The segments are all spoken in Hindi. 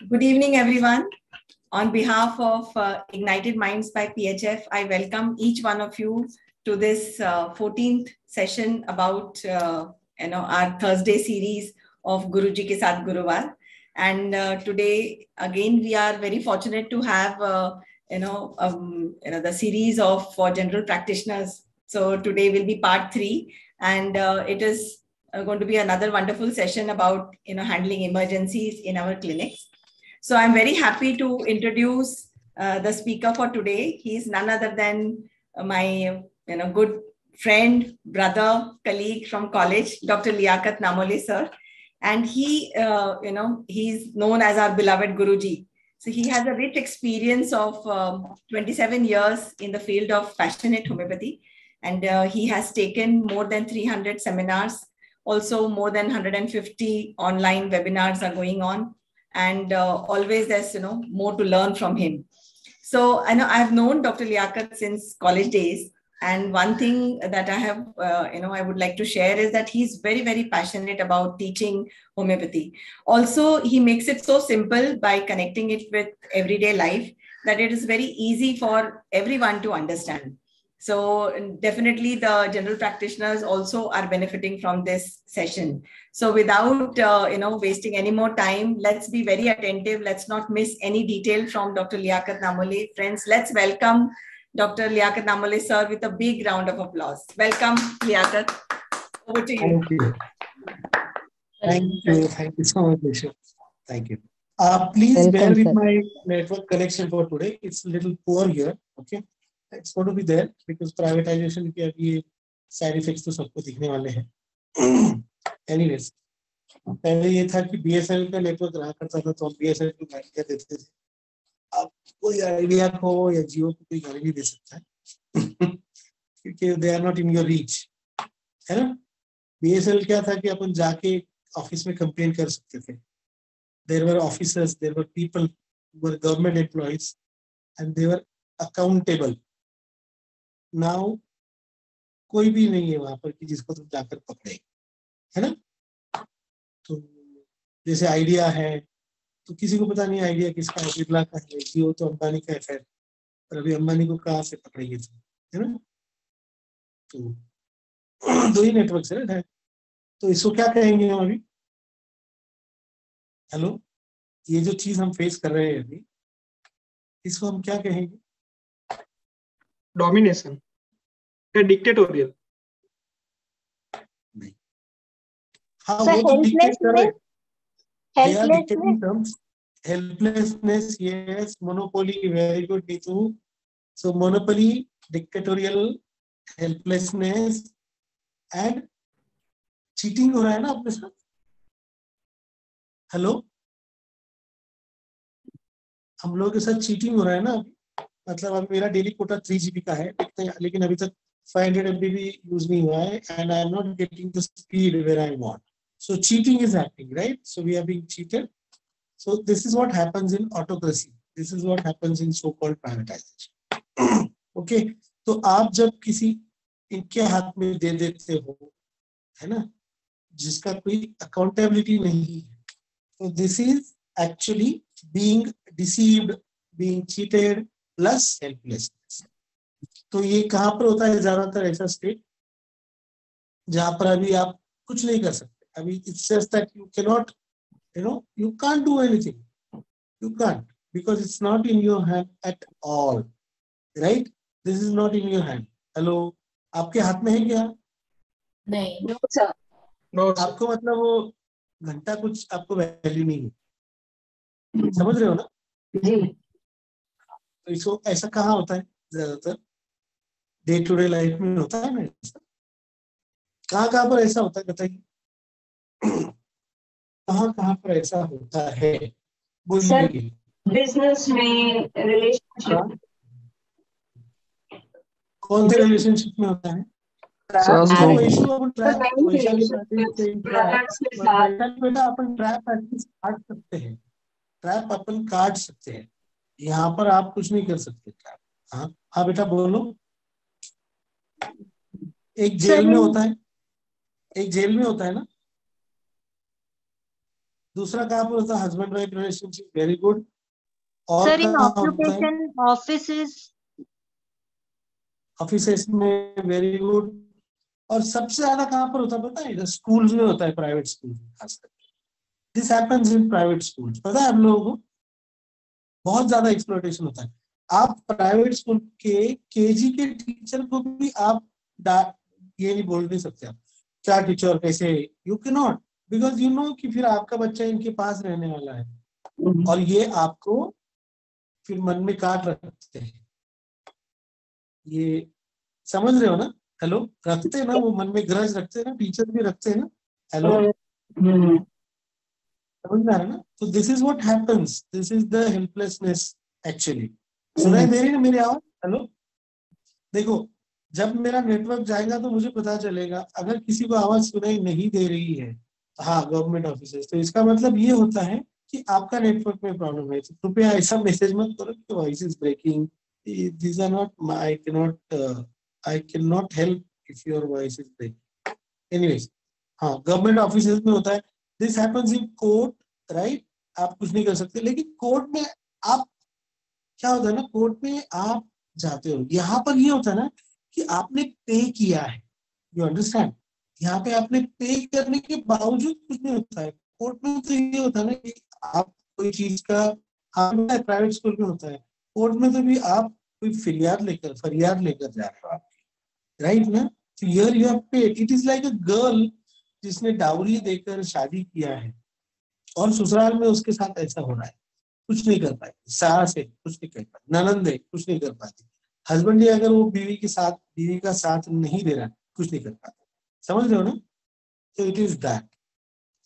Good evening, everyone. On behalf of Ignited Minds by PHF, I welcome each one of you to this 14th session about our Thursday series of Guruji Ke Saath Guruvar. And today, again, we are very fortunate to have the series of for general practitioners. So today will be part 3, and it is going to be another wonderful session about handling emergencies in our clinics. So I'm very happy to introduce the speaker for today. He's none other than my good friend, brother, colleague from college, Dr. Liaquat Namole sir. And he, he's known as our beloved Guruji. So he has a rich experience of 27 years in the field of passionate homeopathy. And he has taken more than 300 seminars. Also, more than 150 online webinars are going on. And always there's more to learn from him. So I know I've known Dr. Liaquat since college days, and one thing that I have I would like to share is that he's very, very passionate about teaching homeopathy. Also, he makes it so simple by connecting it with everyday life that it is very easy for everyone to understand. So definitely the general practitioners also are benefiting from this session. So without wasting any more time, let's be very attentive. Let's not miss any detail from Dr. Liaquat Namole. Friends, let's welcome Dr. Liaquat Namole sir with a big round of applause. Welcome, Liaquat. Over to you. Thank you. Thank you so much, Nisha. Thank you. Please bear with my network connection for today. It's a little poor here. Okay. It's going to be there because privatization के अभी side effects तो सबको दिखने वाले हैं. Anyways, पहले ये था कि BSNL का नेटवर्क रहा करता था तो हम BSNL को गालियाँ देते थे. अब कोई आइडिया को या जियो को कोई गाली नहीं दे सकता है क्योंकि they are not in your reach, है ना? BSNL क्या था कि अपन जाके ऑफिस में कंप्लेन कर सकते थे. There were officers, there were people who were government employees, and they were accountable. Now कोई भी नहीं है वहां पर कि जिसको तुम जाकर पकड़े, है ना? तो जैसे आइडिया है तो किसी को पता नहीं आइडिया किसका है, बिरला का है, जियो तो अंबानी का है, पर अभी अंबानी को कहाँ से पकड़ेंगे, है ना? तो दो ही नेटवर्क है. तो इसको क्या कहेंगे हम अभी? हेलो, ये जो चीज हम फेस कर रहे हैं अभी, इसको हम क्या कहेंगे? डोमिनेशन या डिक्टेटोरियल? नहीं. हाँ, वो तो डिक्टेट कर रहे हैं. Helplessness, yes. Monopoly, very good, Nitu. So monopoly, dictatorial, helplessness, and cheating हो रहा है ना अपने साथ? हेलो, हम लोगों के साथ चीटिंग हो रहा है ना? मतलब अभी मेरा डेली कोटा 3 GB का है, लेकिन अभी तक 500 MB भी यूज नहीं हुआ है, and I am not getting the speed where I want. So cheating is happening, right? So we are being cheated. So this is what happens in autocracy. This is what happens in so-called privatization. Okay, तो आप जब किसी इनके हाथ में दे देते हो, है ना, जिसका कोई accountability नहीं है, so this is actually being deceived, being cheated plus helplessness. तो ये कहाँ पर होता है? ज्यादातर ऐसा स्टेट जहां पर अभी आप कुछ नहीं कर सकते. अभी it's just that you cannot, you can't do anything. You can't, because it's not in your hand at all, right? This is not in your hand. Hello, आपके हाथ में है क्या? नहीं. No sir. No. आपको मतलब वो घंटा कुछ आपको वैल्यू नहीं है, समझ रहे हो ना? जी. तो इसको ऐसा कहाँ होता है? ज्यादातर डे टू डे लाइफ में होता है ना. कहाँ पर ऐसा होता है बताइए? कहाँ पर ऐसा होता है? बोलिए. बिजनेस में, रिलेशनशिप. कौन से रिलेशनशिप में होता है? अपन ट्रैप काट सकते हैं. ट्रैप अपन काट सकते हैं. यहाँ पर आप कुछ नहीं कर सकते. ट्रैप, हाँ हाँ बेटा बोलो. एक जेल में होता है, एक जेल में होता है ना. दूसरा कहाँ पर होता है? Husband wife relationship, very good. और सर इन कहाँ होता है? Occupation offices. ऑफिसेस में, वेरी गुड। और सबसे ज्यादा कहाँ पर होता है पता है? स्कूल्स में होता है, प्राइवेट स्कूल खासकर। This happens in private schools, पता है आप लोगों को? बहुत ज्यादा एक्सप्लॉयटेशन होता है। आप प्राइवेट स्कूल के केजी के टीचर को भी आप ये नहीं बोल नहीं सकते आप क्या टीचर कैसे, you can not, because you know कि फिर आपका बच्चा इनके पास रहने वाला है और ये आपको फिर मन में काट रखते हैं। ये समझ रहे हो ना? हेलो, रखते हैं ना, वो मन में ग्रज रखते हैं ना, टीचर भी रखते हैं ना। हेलो, समझ में आ रहा है ना? तो this is what happens, this is the helplessness actually. सुनाई दे रही है मेरी आवाज? हेलो, देखो, जब मेरा नेटवर्क जाएगा तो मुझे पता चलेगा। अगर किसी को आवाज सुनाई नहीं दे रही है, हाँ, गवर्नमेंट ऑफिसर्स, तो इसका मतलब ये होता है कि आपका नेटवर्क में प्रॉब्लम है। तो कृपया ऐसा मैसेज मत करो कि voice is breaking, these are not I cannot help if your voice is breaking. Anyways, हाँ, गवर्नमेंट ऑफिसेज में होता है। This happens in court, right? आप कुछ नहीं कर सकते, लेकिन कोर्ट में आप, क्या होता है ना, कोर्ट में आप जाते हो, यहाँ पर ये होता है ना कि आपने पे किया है, यू अंडरस्टैंड? यहाँ पे आपने पे करने के बावजूद कुछ नहीं होता है। कोर्ट में तो ये होता है ना कि आप कोई चीज का, प्राइवेट स्कूल में होता है, कोर्ट में तो भी आप कोई फरियाद लेकर जा रहे हो आप, राइट ना? तो here you have paid. It is like a girl जिसने डाउरी देकर शादी किया है और ससुराल में उसके साथ ऐसा हो रहा है, कुछ नहीं कर पाए, सास है कुछ नहीं कर पाती, ननंद है कुछ नहीं कर पाती, हस्बैंड अगर वो बीवी का साथ नहीं दे रहा है, कुछ नहीं कर पाते। समझ रहे हो ना? तो इट इज दैट।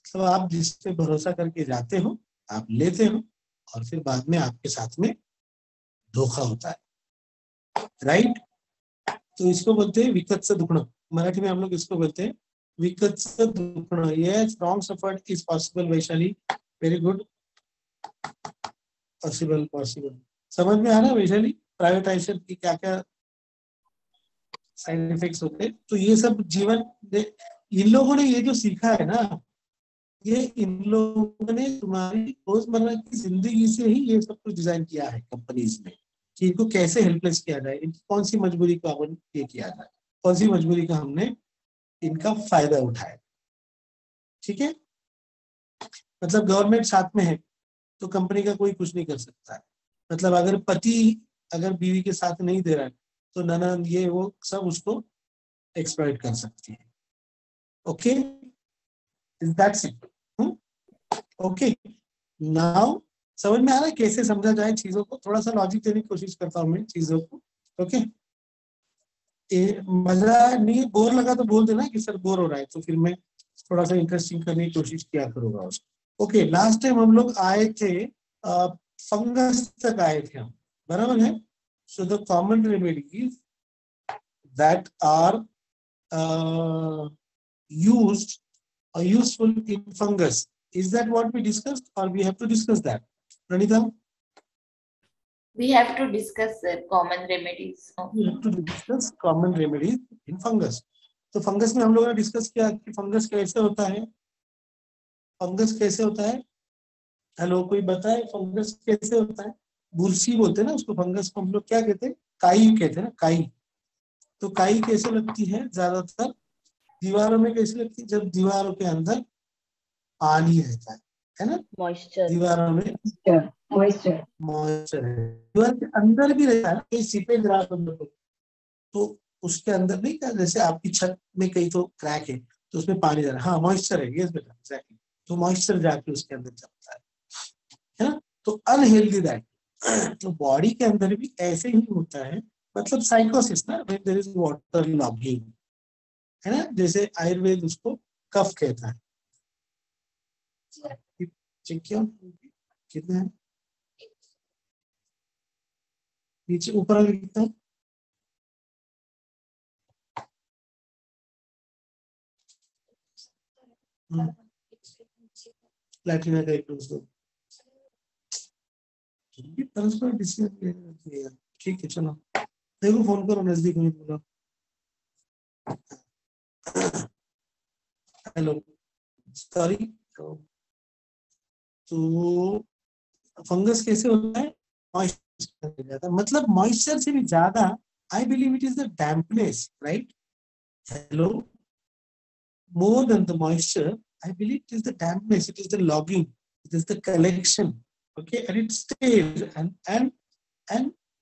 तो आप जिस पे भरोसा करके जाते हो, आप लेते हो, और फिर बाद में आपके साथ में धोखा होता है, राइट? तो इसको बोलते हैं विकत्स दुखणं। मराठी में हम लोग इसको बोलते हैं विकत्स दुखणं। Yes, wrong suffered is possible. Vaishali, very good. Possible. समझ में आ रहा है वैशाली? प्राइवेटाइजेशन की क्या क्या साइड इफेक्ट्स होते हैं? तो ये सब जीवन, इन लोगों ने ये जो सीखा है ना, ये इन लोगों ने तुम्हारी रोजमर्रा की जिंदगी से ही ये सब कुछ डिजाइन किया है कंपनीज में, कि इनको कैसे हेल्पलेस किया जाए, इनकी कौन सी मजबूरी को अपन ये किया जाए, कौन सी मजबूरी का हमने इनका फायदा उठाया। ठीक है? मतलब गवर्नमेंट साथ में है तो कंपनी का कोई कुछ नहीं कर सकता है। मतलब अगर पति अगर बीवी के साथ नहीं दे रहा है तो ननद ये वो सब उसको एक्सप्लॉइट कर सकती है। Okay, is that simple? Okay, now समझ में आ रहा है कैसे समझा जाए चीजों को? थोड़ा सा लॉजिक देने की कोशिश करता हूँ मैं चीजों को। ओके, मजा नहीं, बोर लगा तो बोल देना कि सर बोर हो रहा है, तो फिर मैं थोड़ा सा इंटरेस्टिंग करने की कोशिश किया करूंगा उसको। ओके, लास्ट टाइम हम लोग आए थे फंगस तक आए थे हम, बराबर है? So the common remedies that are used or useful in fungus, is that what we discussed or we have to discuss that? Pranita, we have to discuss common remedies. we have to discuss common remedies in fungus. तो फंगस में हम लोगों ने डिस्कस किया कि फंगस कैसे होता है। फंगस कैसे होता है? हेलो, कोई बताए फंगस कैसे होता है? बुरसी बोलते हैं ना उसको, फंगस को हम लोग क्या कहते हैं? काई कहते हैं ना, काई। तो काई कैसे लगती है? ज्यादातर दीवारों में कैसे लगती है? जब दीवारों के अंदर पानी रहता है ना? मॉइस्चर। दीवारों में मॉइस्चर है, दीवार के अंदर भी रहता है ना, कहीं सीपेज रहा तो उसके अंदर नहीं, क्या जैसे आपकी छत में कहीं तो क्रैक है तो उसमें पानी जा रहा है, हाँ मॉइस्चर है, यस बेटा, एग्जैक्टली। तो मॉइस्चर जाके उसके अंदर चलता है ना? तो अनहेल्दी दैट। तो बॉडी के अंदर भी ऐसे ही होता है, मतलब साइकोसिस ना, when there is water logging, है ना? जैसे आयुर्वेद उसको कफ कहता है। चेक किया कितना है? नीचे ऊपर आगे कितना? प्लेटिना का एक डोज दो। परस्पर डिसीजन, ठीक है चलो, देखो फोन करो, नजदीक में बोलो। हेलो, सॉरी, तो फंगस कैसे होता है? मॉइस्चर ज्यादा, मतलब मॉइस्चर से भी ज्यादा I believe it is the dampness, right? Hello, more than the moisture, I believe it is the dampness, it is the logging, it is the collection, okay, and it stays and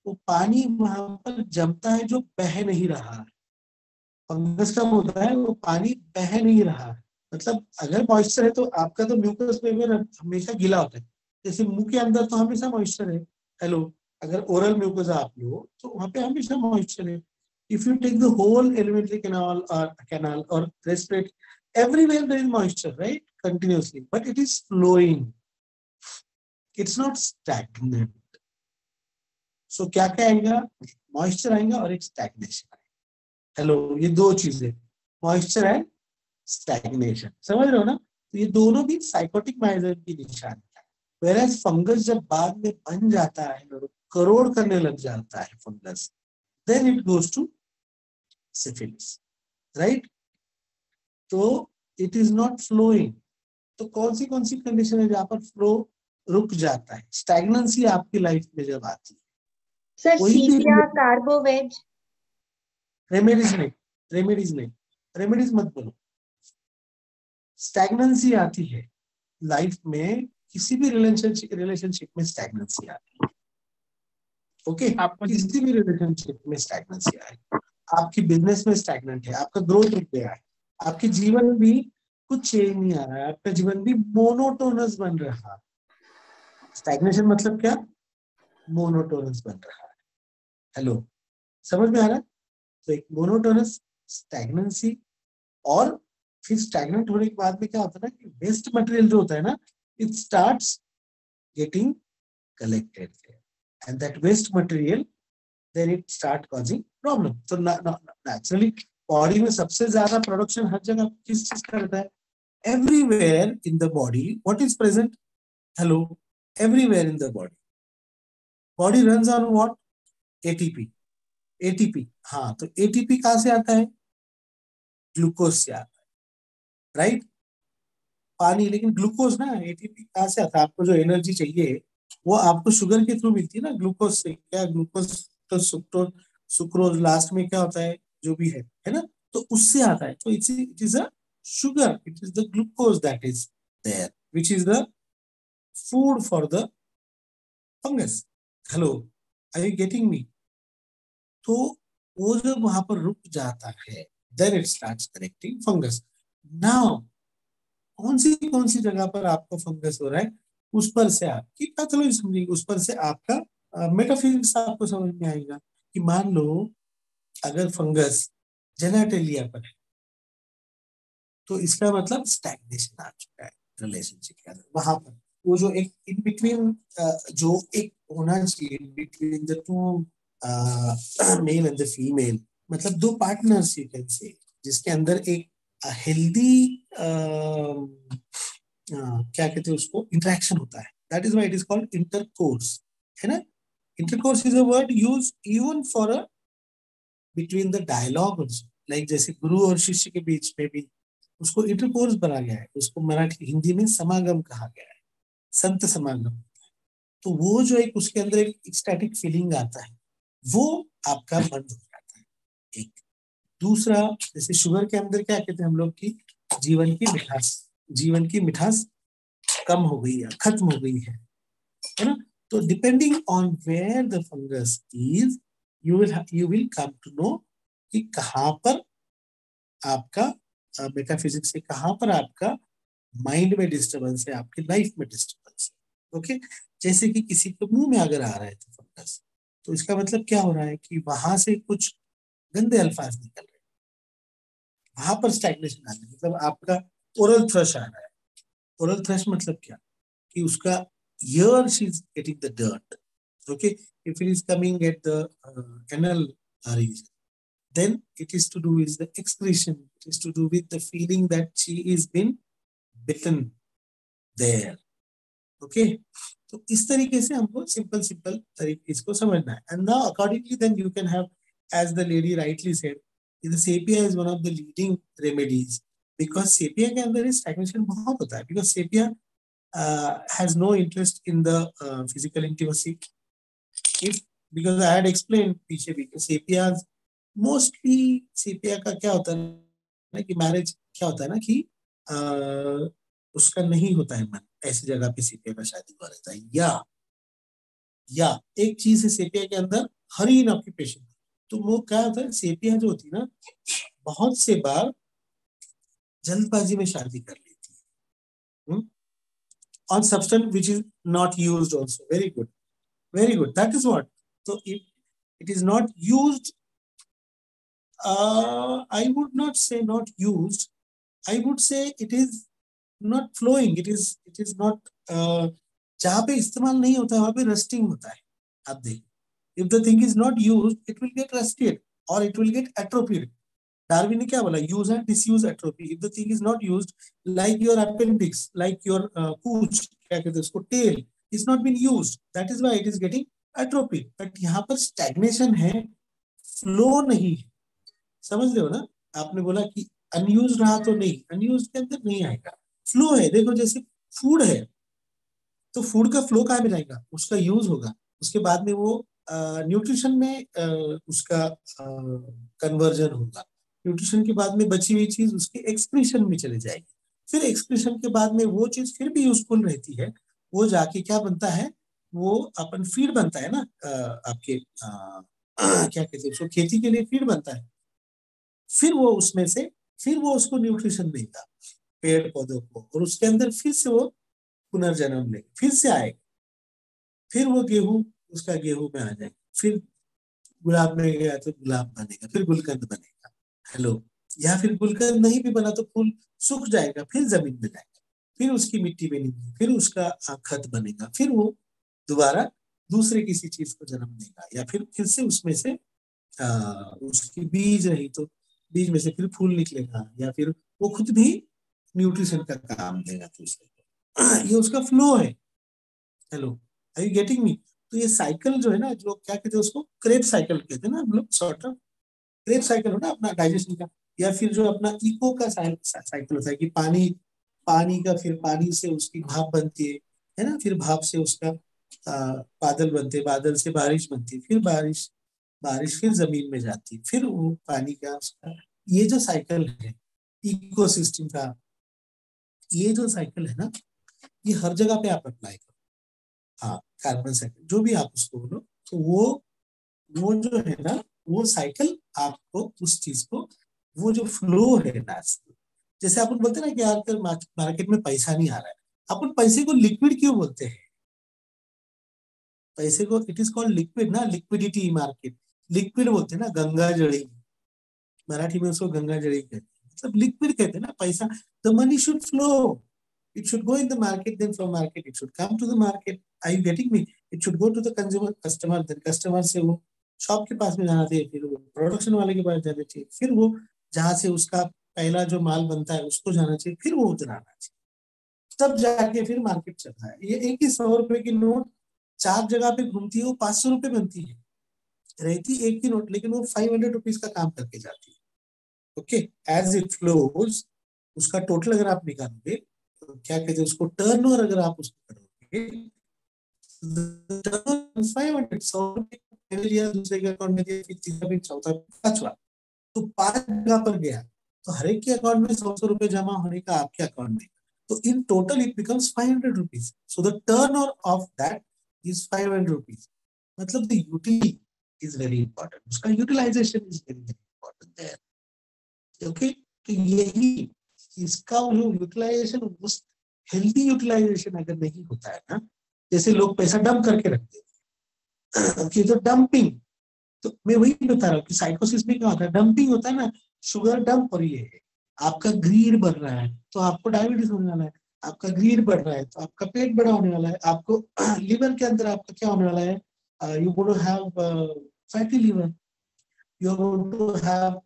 वो पानी वहां पर जमता है जो बह नहीं रहा है। फंगस का होता है वो पानी बह नहीं रहा है, मतलब अगर मॉइस्चर है तो आपका तो म्यूकस मेम्ब्रेन हमेशा गीला होता है, जैसे मुंह के अंदर तो हमेशा मॉइस्चर है। हेलो, अगर ओरल म्यूकोसा आप लो तो वहां पे हमेशा मॉइस्चर है। If you take the whole alimentary canal or respiratory, everywhere there is moisture, right? Continuously, but it is flowing. It's not stagnant. So क्या क्या आएगा? Moisture आएगा और एक stagnation आएगा। हेलो, ये दो चीजें, moisture है, stagnation, समझ रहे हो ना? तो ये दोनों भी साइकोटिक माइजर की निशानी है। Whereas फंगस जब बाद में बन जाता है, करोड़ करने लग जाता है fungus, then it goes to syphilis, right? तो it is not flowing. तो कौन सी कंडीशन है जहां पर फ्लो रुक जाता है? स्टैग्नेंसी आपकी लाइफ में जब आती है, सर सीपिया, कार्बोवेज, रेमेडीज मत बोलो। स्टैग्नेंसी आती है लाइफ में, किसी भी रिलेशनशिप में स्टैग्नेंसी आती है, ओके? किसी भी रिलेशनशिप में स्टैग्नेंसी आएगी, आपकी बिजनेस में स्टैग्नेंट है, आपका ग्रोथ रुक गया है, आपके जीवन भी कुछ चेंज नहीं आ रहा है, आपका जीवन भी मोनोटोनस बन रहा है। स्टैग्नेशन मतलब क्या? मोनोटोनस बन रहा है। हेलो, समझ में आ रहा है? तो एक मोनोटोनस, स्टैग्नेंसी, और फिर स्टैग्नेंट होने के बाद में क्या होता है ना कि वेस्ट मटेरियल जो होता है ना, it starts getting collected and that waste material then it start causing problem. So naturally body में सबसे ज्यादा प्रोडक्शन हर जगह किस चीज का रहता है? Everywhere in the body what is present? Hello, everywhere in the body, body runs on what? ATP. हाँ, तो एटीपी कहां से आता है? ग्लूकोज से आता है, राइट? पानी, लेकिन ग्लूकोज ना, एटीपी कहां से आता है? आपको जो एनर्जी चाहिए वो आपको शुगर के थ्रू मिलती है ना, ग्लूकोज से। क्या ग्लूकोज तो सुक्रोज लास्ट में क्या होता है, जो भी है ना, तो उससे आता है। तो it is a sugar, it is the glucose that is there, which is the food for the fungus. Hello, are you getting me? तो वो जब वहां पर रुक जाता है, then it starts correcting fungus. Now कौन सी जगह पर आपको फंगस हो रहा है, उस पर से आपकी पैथोलॉजी समझेंगे, उस पर से आपका मेटाफिजिक्स आपको समझ में आएगा कि मान लो अगर फंगस जेनेटेलिया पर है तो इसका मतलब स्टैग्नेशन आ चुका है रिलेशनशिप के अंदर। वहां पर वो जो एक इन बिटवीन जो एक होना चाहिए between the two male and the female, मतलब दो पार्टनर्स यू कैन से, जिसके अंदर एक हेल्दी क्या कहते हैं उसको, इंटरेक्शन होता है। That is why it is called intercourse, है ना? Intercourse is a word use even for a between the dialogue also, like जैसे गुरु और शिष्य के बीच में भी उसको इंटरकोर्स बना गया है, उसको मराठी हिंदी में समागम कहा गया है, संत समागम। तो वो जो एक उसके अंदर एक स्टैटिक फीलिंग आता है, वो आपका बंद हो जाता है। एक दूसरा, जैसे शुगर के अंदर क्या कहते हैं हम लोग की जीवन की मिठास कम हो गई है, खत्म हो गई है ना? तो depending on where the fungus is, you will come to know कि कहां पर आपका मेटाफिजिक्स से, कहां पर आपका माइंड में डिस्टर्बेंस है, आपकी लाइफ में डिस्टर्बेंस है। ओके, जैसे कि किसी के मुंह में अगर आ रहा है तो फंगस, तो इसका मतलब क्या हो रहा है कि वहां से कुछ गंदे अल्फाज निकल रहे हैं, वहां पर स्टैग्नेशन आ रहा है। मतलब आपका ओरल थ्रश आ रहा है। ओरल थ्रश मतलब क्या कि उसका here she is getting the dirt. Okay, if it is coming at the anal region, then it is to do with the excretion. It is to do with the feeling that she is been bitten there. Okay, तो इस तरीके से हमको सिंपल तरीके इसको समझना है। And now accordingly then you can have, as the lady rightly said, the sepia is one of the leading remedies, because sepia के अंदर stagnation बहुत होता है, because sepia has no interest in the physical intimacy. If because I had explained पीछे भी सेपियाज मोस्टली सेपिया का क्या होता है ना कि मैरिज क्या होता है ना कि उसका नहीं होता है मन, ऐसी जगह पे सेपिया का शादी हुआ रहता है। या एक चीज है सेपिया के अंदर हरी इन ऑक्यूपेशन, तो वो क्या होता है सेपिया जो होती है ना बहुत से बार जल्दबाजी में शादी कर लेती है on substance which is not used also. Very good, that is what. So if it is not used, I would not say not used, I would say it is not flowing, it is not जहाँ पे इस्तेमाल नहीं होता है वहाँ पे रस्टिंग होता है। आप देखिए, if the thing is not used it will get rusted or it will get atrophied. Darwin ने क्या बोला, use and disuse atrophy. If the thing is not used like your appendix, like your पूंछ, क्या कहते हैं उसको, tail is not been used, that is why it is getting atrophy. But यहाँ पर स्टैग्नेशन है, फ्लो नहीं है। समझ रहे हो ना, आपने बोला कि अनयूज्ड रहा तो नहीं, अनयूज्ड के अंदर नहीं आएगा, फ्लो है। देखो जैसे फूड है तो फूड का फ्लो कहाँ पे जाएगा, उसका यूज होगा, उसके बाद में वो न्यूट्रिशन में उसका कन्वर्जन होगा, न्यूट्रिशन के बाद में बची हुई चीज उसके एक्सक्रीशन में चले जाएगी, फिर एक्सक्रीशन के बाद में वो चीज फिर भी यूजफुल रहती है, वो जाके क्या बनता है, वो अपन फीड बनता है ना, आपके क्या कहते हैं उसको, खेती के लिए फीड बनता है, फिर वो उसमें से फिर वो उसको न्यूट्रिशन देगा पेड़ पौधों को, और उसके अंदर फिर से वो पुनर्जन्म लेगा, फिर से आएगा, फिर वो गेहूं उसका गेहूं में आ जाएगा, फिर गुलाब में गया तो गुलाब बनेगा, फिर गुलकंद बनेगा, हेलो, या फिर गुलकंद नहीं भी बना तो फूल सूख जाएगा, फिर जमीन में जाएगा, फिर उसकी मिट्टी बनेगी, फिर उसका खत बनेगा, फिर वो दोबारा दूसरे किसी चीज को जन्म देगा, या फिर से उसमें से उसकी बीज रही तो बीज में से फिर फूल निकलेगा, या फिर वो खुद भी न्यूट्रिशन का काम देगा दूसरे को। ये उसका फ्लो है। Hello, are you getting me? तो ये साइकिल जो है ना, जो क्या कहते हैं उसको, क्रेब साइकिल कहते हैं ना हम लोग, सॉर्ट ऑफ क्रेब साइकिल हो ना अपना डाइजेशन का, या फिर जो अपना इको का साइकिल होता है कि पानी का, फिर पानी से उसकी भाप बनती है ना, फिर भाप से उसका बादल बनते, बादल से बारिश बनती, फिर बारिश फिर जमीन में जाती, फिर वो पानी का उसका, ये जो साइकिल है इकोसिस्टम का, ये जो साइकिल है ना, ये हर जगह पे आप अप्लाई करो। हाँ, कार्बन साइकिल जो भी आप उसको बोलो, तो वो जो है ना, वो साइकिल आपको उस चीज को, वो जो फ्लो है ना, जैसे अपन बोलते हैं ना कि यार मार्केट में पैसा नहीं आ रहा है, अपन पैसे को लिक्विड क्यों बोलते हैं? पैसे को इट इज कॉल्ड लिक्विड ना, लिक्विडिटी मार्केट, लिक्विड बोलते हैं ना, गंगा जड़ी, मराठी में उसको गंगा जड़ी कहते हैं, मतलब लिक्विड कहते हैं ना पैसा। The money should flow, it should go in the market, then from market it should come to the market. Are you getting me? It should go to the customer, then customer से वो शॉप के पास में जाना चाहिए, फिर वो प्रोडक्शन वाले के पास जाना चाहिए, फिर वो जहाँ से उसका पहला जो माल बनता है उसको जाना चाहिए, फिर वो उधर आना चाहिए, तब जाके फिर मार्केट चलता है। ये एक ही 100 रुपए की नोट 4 जगह पे घूमती है, वो 500 रुपए बनती है, रहती एक ही नोट, लेकिन वो 500 रुपीज का काम करके जाती है। ओके, एज इट फ्लोज, उसका टोटल अगर आप निकालोगे, क्या कहते हैं उसको, टर्न ओवर अगर आप उसको करोगे, 500 लिया, दूसरे के अकाउंट में दिया, फिर तीसरा, फिर चौथा, पांचवा, तो 5 जगह पर गया, तो हर एक के अकाउंट में 100 रुपए जमा होने का आपके अकाउंट में, तो in total it becomes 500 rupees. So the turn over of that is 500 rupees, मतलब the utility is very important, उसका utilization is very important there. Okay, तो यही इसका जो यूटिलाइजेशन, उस हेल्दी यूटिलाइजेशन अगर नहीं होता है ना, जैसे लोग पैसा डंप करके रखते हैं, कि तो डंपिंग, तो मैं वही बता रहा हूँ कि साइकोसिस में क्या होता है, डंपिंग होता है ना, शुगर डंप हो रही है, आपका ग्रीड बढ़ रहा है तो आपको डायबिटीज होने वाला है, आपका ग्रीड बढ़ रहा है तो आपका पेट बड़ा होने वाला है, आपको लिवर के अंदर आपका क्या होने वाला है, you going to have fatty liver, you are going to have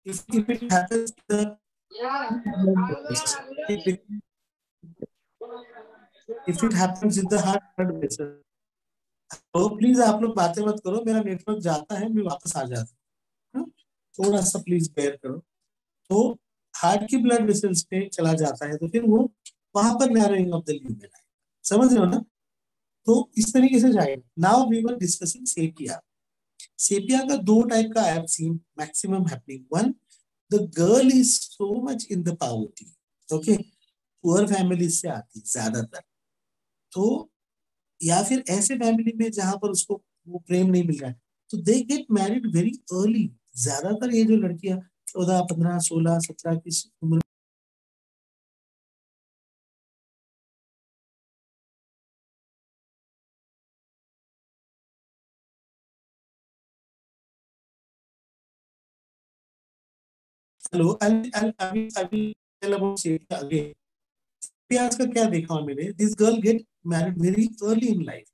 if it happens the if it happens in the heart blood vessel. तो प्लीज आप लोग बातें मत करो, मेरा नेटवर्क जाता है, मैं वापस आ जाता हूँ, थोड़ा सा प्लीज बेयर करो। तो हार्ट की ब्लड वेसल्स पे चला जाता है तो फिर वो वहां पर नैरोइंग ऑफ द ल्यूमेन है, समझ रहे हो ना? तो इस तरीके से जाएगा। Now we were discussing Sepia. Sepia का दो टाइप का I have seen maximum happening. One, the girl is so much in the poverty, okay, poor family से आती ज्यादातर, तो या फिर ऐसे फैमिली में जहां पर उसको वो प्रेम नहीं मिल रहा है, तो they get married very early. ज्यादातर ये जो लड़कियां 14, 15, 16, 17 की उम्र hello, I will tell about Sepia again. Sepias का क्या देखा मैंने, this girl get married very early in life,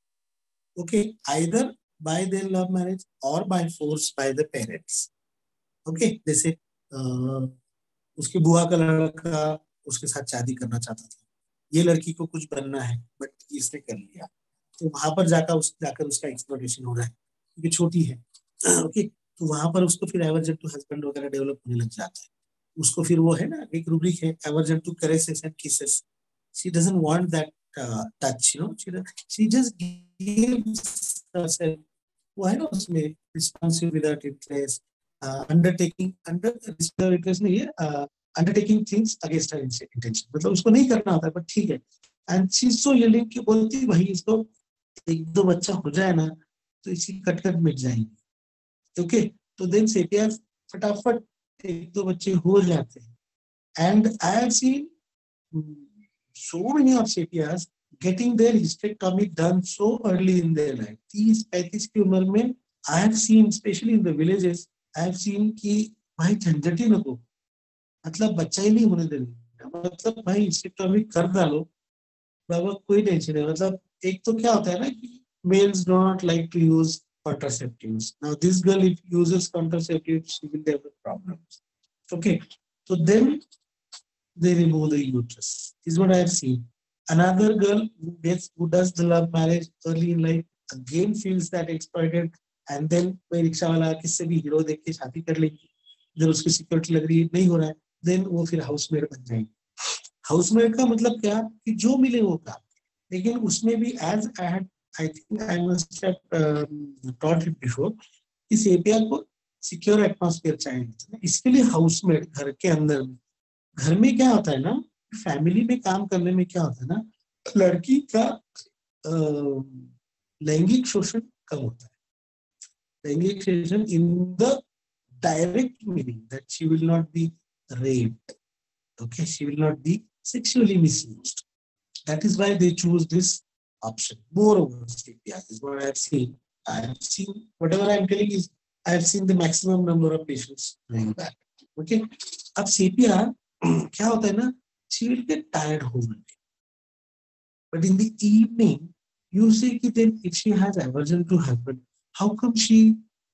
okay, either by their love marriage or by force by the parents, okay. जैसे उसके बुआ का लड़का उसके साथ शादी करना चाहता था, ये लड़की को कुछ बनना है बट इसने कर लिया, तो वहां पर जाकर उसका एक्सप्लोरेशन हो रहा है क्योंकि छोटी है, ओके। तो वहां पर उसको फिर एवर्जन टू हस्बैंड वगैरह डेवलप होने लग जाता है। उसको फिर वो है ना, एक रूब्रिक है, aversion to caresses and kisses. She doesn't want that touch, you know, she just gives herself, वो है ना उसमें responsive without interest, undertaking under interest नहीं है, undertaking things against her intention, मतलब उसको नहीं करना होता है पर ठीक है। And she is so yelling कि बोलती भाई इसको एक दो बच्चा हो जाए ना तो इसकी कटकट मिट जाएंगी, ओके। तो देन सेपिया फटाफट एक दो बच्चे हो जाते हैं। And I have seen so many of sepias getting their hysterectomy done so early in their life. 30-35 की उम्र में I have seen, specially in the villages, I have seen कि भाई झंझट ही नको, मतलब बच्चा ही नहीं होने देना, मतलब भाई हिस्टेक्टोमी कर डालो बाबा, कोई टेंशन नहीं। मतलब एक तो क्या होता है ना कि males do not like to use contraceptives. Now this girl if uses contraceptives she will develop problems, okay. So then they remove the uterus, is what I have seen. Another girl who does the love marriage early in life again feels that exploited, and then कोई रिक्शा वाला किससे भी हीरो देख के शादी कर लेगी, जब उसकी सिक्योरिटी लग रही है नहीं हो रहा है, देन वो फिर हाउसमेड बन जाएगी। हाउसमेड का मतलब क्या कि जो मिले वो काम, लेकिन उसमें भी as I think I must have taught it before, इस एपिया को सिक्योर एटमॉस्फेयर चाहिए। इसके लिए हाउसमेड घर के अंदर में, घर में क्या होता है ना, फैमिली में काम करने में क्या होता है ना, लड़की का लैंगिक शोषण कम होता है। लैंगिक शोषण in the direct meaning that she will not be raped, okay, she will not be sexually misused. That is why they choose this option. Moreover, sepia is what I have seen. I have seen, whatever I am telling is, I have seen the maximum number of patients doing that. Okay. अब sepia क्या होता है ना, she will get tired whole day, but in the evening you see कि then if she has aversion to husband, how come she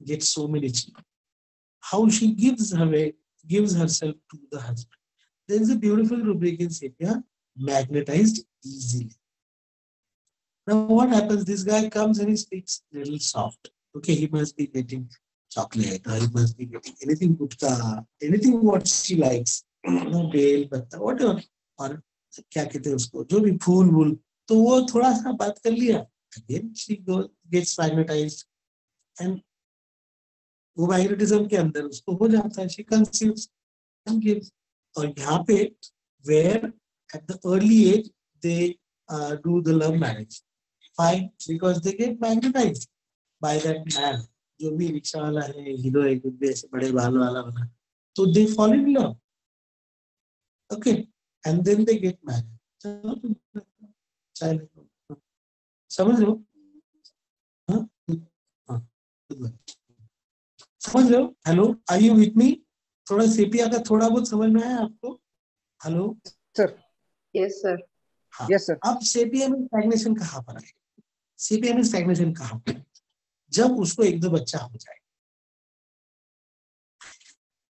gets so many children? How she gives herself to the husband. There is a beautiful rubric in sepia, magnetized easily. Now what happens, this guy comes and he speaks little soft, okay, he must be getting chocolate or he must be getting anything gutka, anything what she likes, no bale batta whatever, और क्या कहते हैं उसको, जो भी फूल वूल, तो वो थोड़ा सा बात कर लिया, again she gets magnetized and वो मैग्नेटिज्म के अंदर उसको हो जाता है, she conceives and gives. और यहाँ पे where at the early age they do the love marriage, fine, because they get magnetized by that man, जो भी रिक्शा वाला है, हीरो है, गुड्डे से बड़े बाल वाला बना, तो they fall in love, okay, and then they get married. समझ लो, समझ लो, hello, are you with me? थोड़ा सेपिया का थोड़ा बहुत समझ में आया आपको? Hello sir. Yes sir. हाँ। Yes sir. अब सेपिया में स्टैग्नेशन कहाँ पर है? सेपिया में स्टैग्नेशन कहाँ पर? जब उसको एक दो बच्चा हो जाए,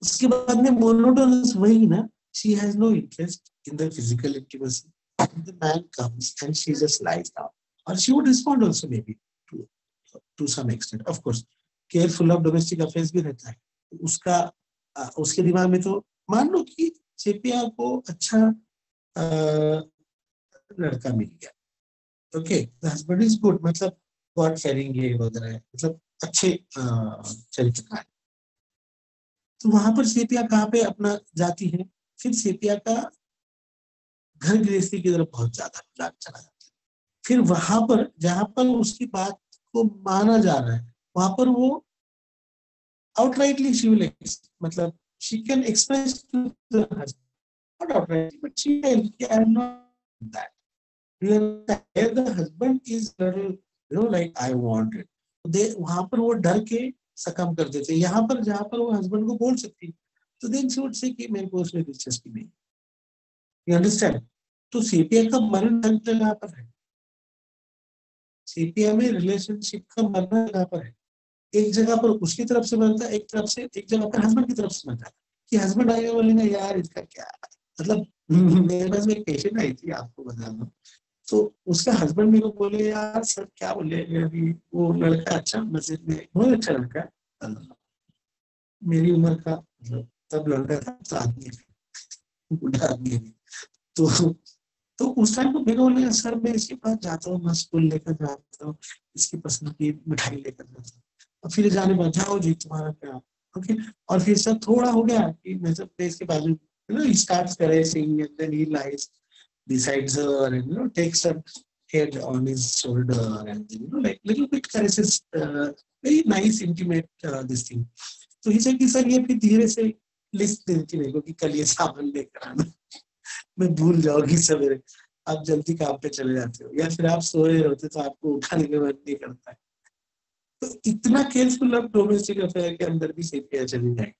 उसके बाद में मोनोटोनस वही ना, she has no interest in the physical intimacy, the man comes and she just lies down, or she would respond also maybe to some extent. Of course, careful of domestic affairs भी रहता है. उसके दिमाग में तो मान लो कि चेपिया को अच्छा लड़का मिल गया. Okay, the husband is good, मतलब God fearing है वगैरह है, मतलब अच्छे चरित्र का है. तो वहां पर सेपिया कहाँ पे अपना जाती है? फिर सेपिया का घर गृहस्थी की तरफ बहुत ज्यादा रुझान चला जाता है. फिर वहां पर जहां पर उसकी बात को माना जा रहा है, वहां पर वो outrightly she will मतलब she can express to the husband, not outrightly, but she will, I am not that. The husband is little, like I want it. वहां पर वो डर के सकम कर देते. यहाँ पर जहां पर वो हस्बैंड को बोल सकती, तो देन शी वुड से कि मेरे को उसमें दिलचस्पी नहीं. You understand? तो सीपीआई का मरण हर जगह पर है. सीपीआई में रिलेशनशिप का मरण जगह पर है. एक जगह पर उसकी तरफ से बनता है, एक जगह पर हस्बैंड की तरफ से बनता है. कि हस्बैंड आएगा बोलेंगे यार इसका क्या, मतलब मेरे पास में एक पेशेंट आई थी, आपको बता दूं, तो उसका हस्बैंड मेरे को बोले यार सर क्या बोले, अभी वो लड़का अच्छा मस्जिद में बहुत अच्छा लड़का है, मेरी उम्र का, मतलब तब लड़का था तो आदमी बुढ़ा आदमी. तो उस टाइम को मेरे को बोले सर मैं इसके पास जाता हूँ, मैं स्कूल लेकर जाता हूँ, इसकी पसंद की मिठाई लेकर जाता हूँ, और फिर जाने बाद जाओ जी तुम्हारा क्या. ओके, और फिर सब थोड़ा हो गया कि मैं सब इसके बाजू he starts caressing and then he lies beside her and takes her head on his shoulder and like little bit caresses, very nice intimate this thing. तो he said कि सर ये फिर धीरे से लिस्ट देती मेरे को कि कल ये सामान लेकर आना, मैं भूल जाओगी सवेरे, आप जल्दी काम पे चले जाते हो, या फिर आप सोए होते तो आपको उठाने का मन नहीं करता है. तो इतना केयरफुल अब डोमेस्टिक अफेयर के अंदर भी सेपिया चली जाएगी.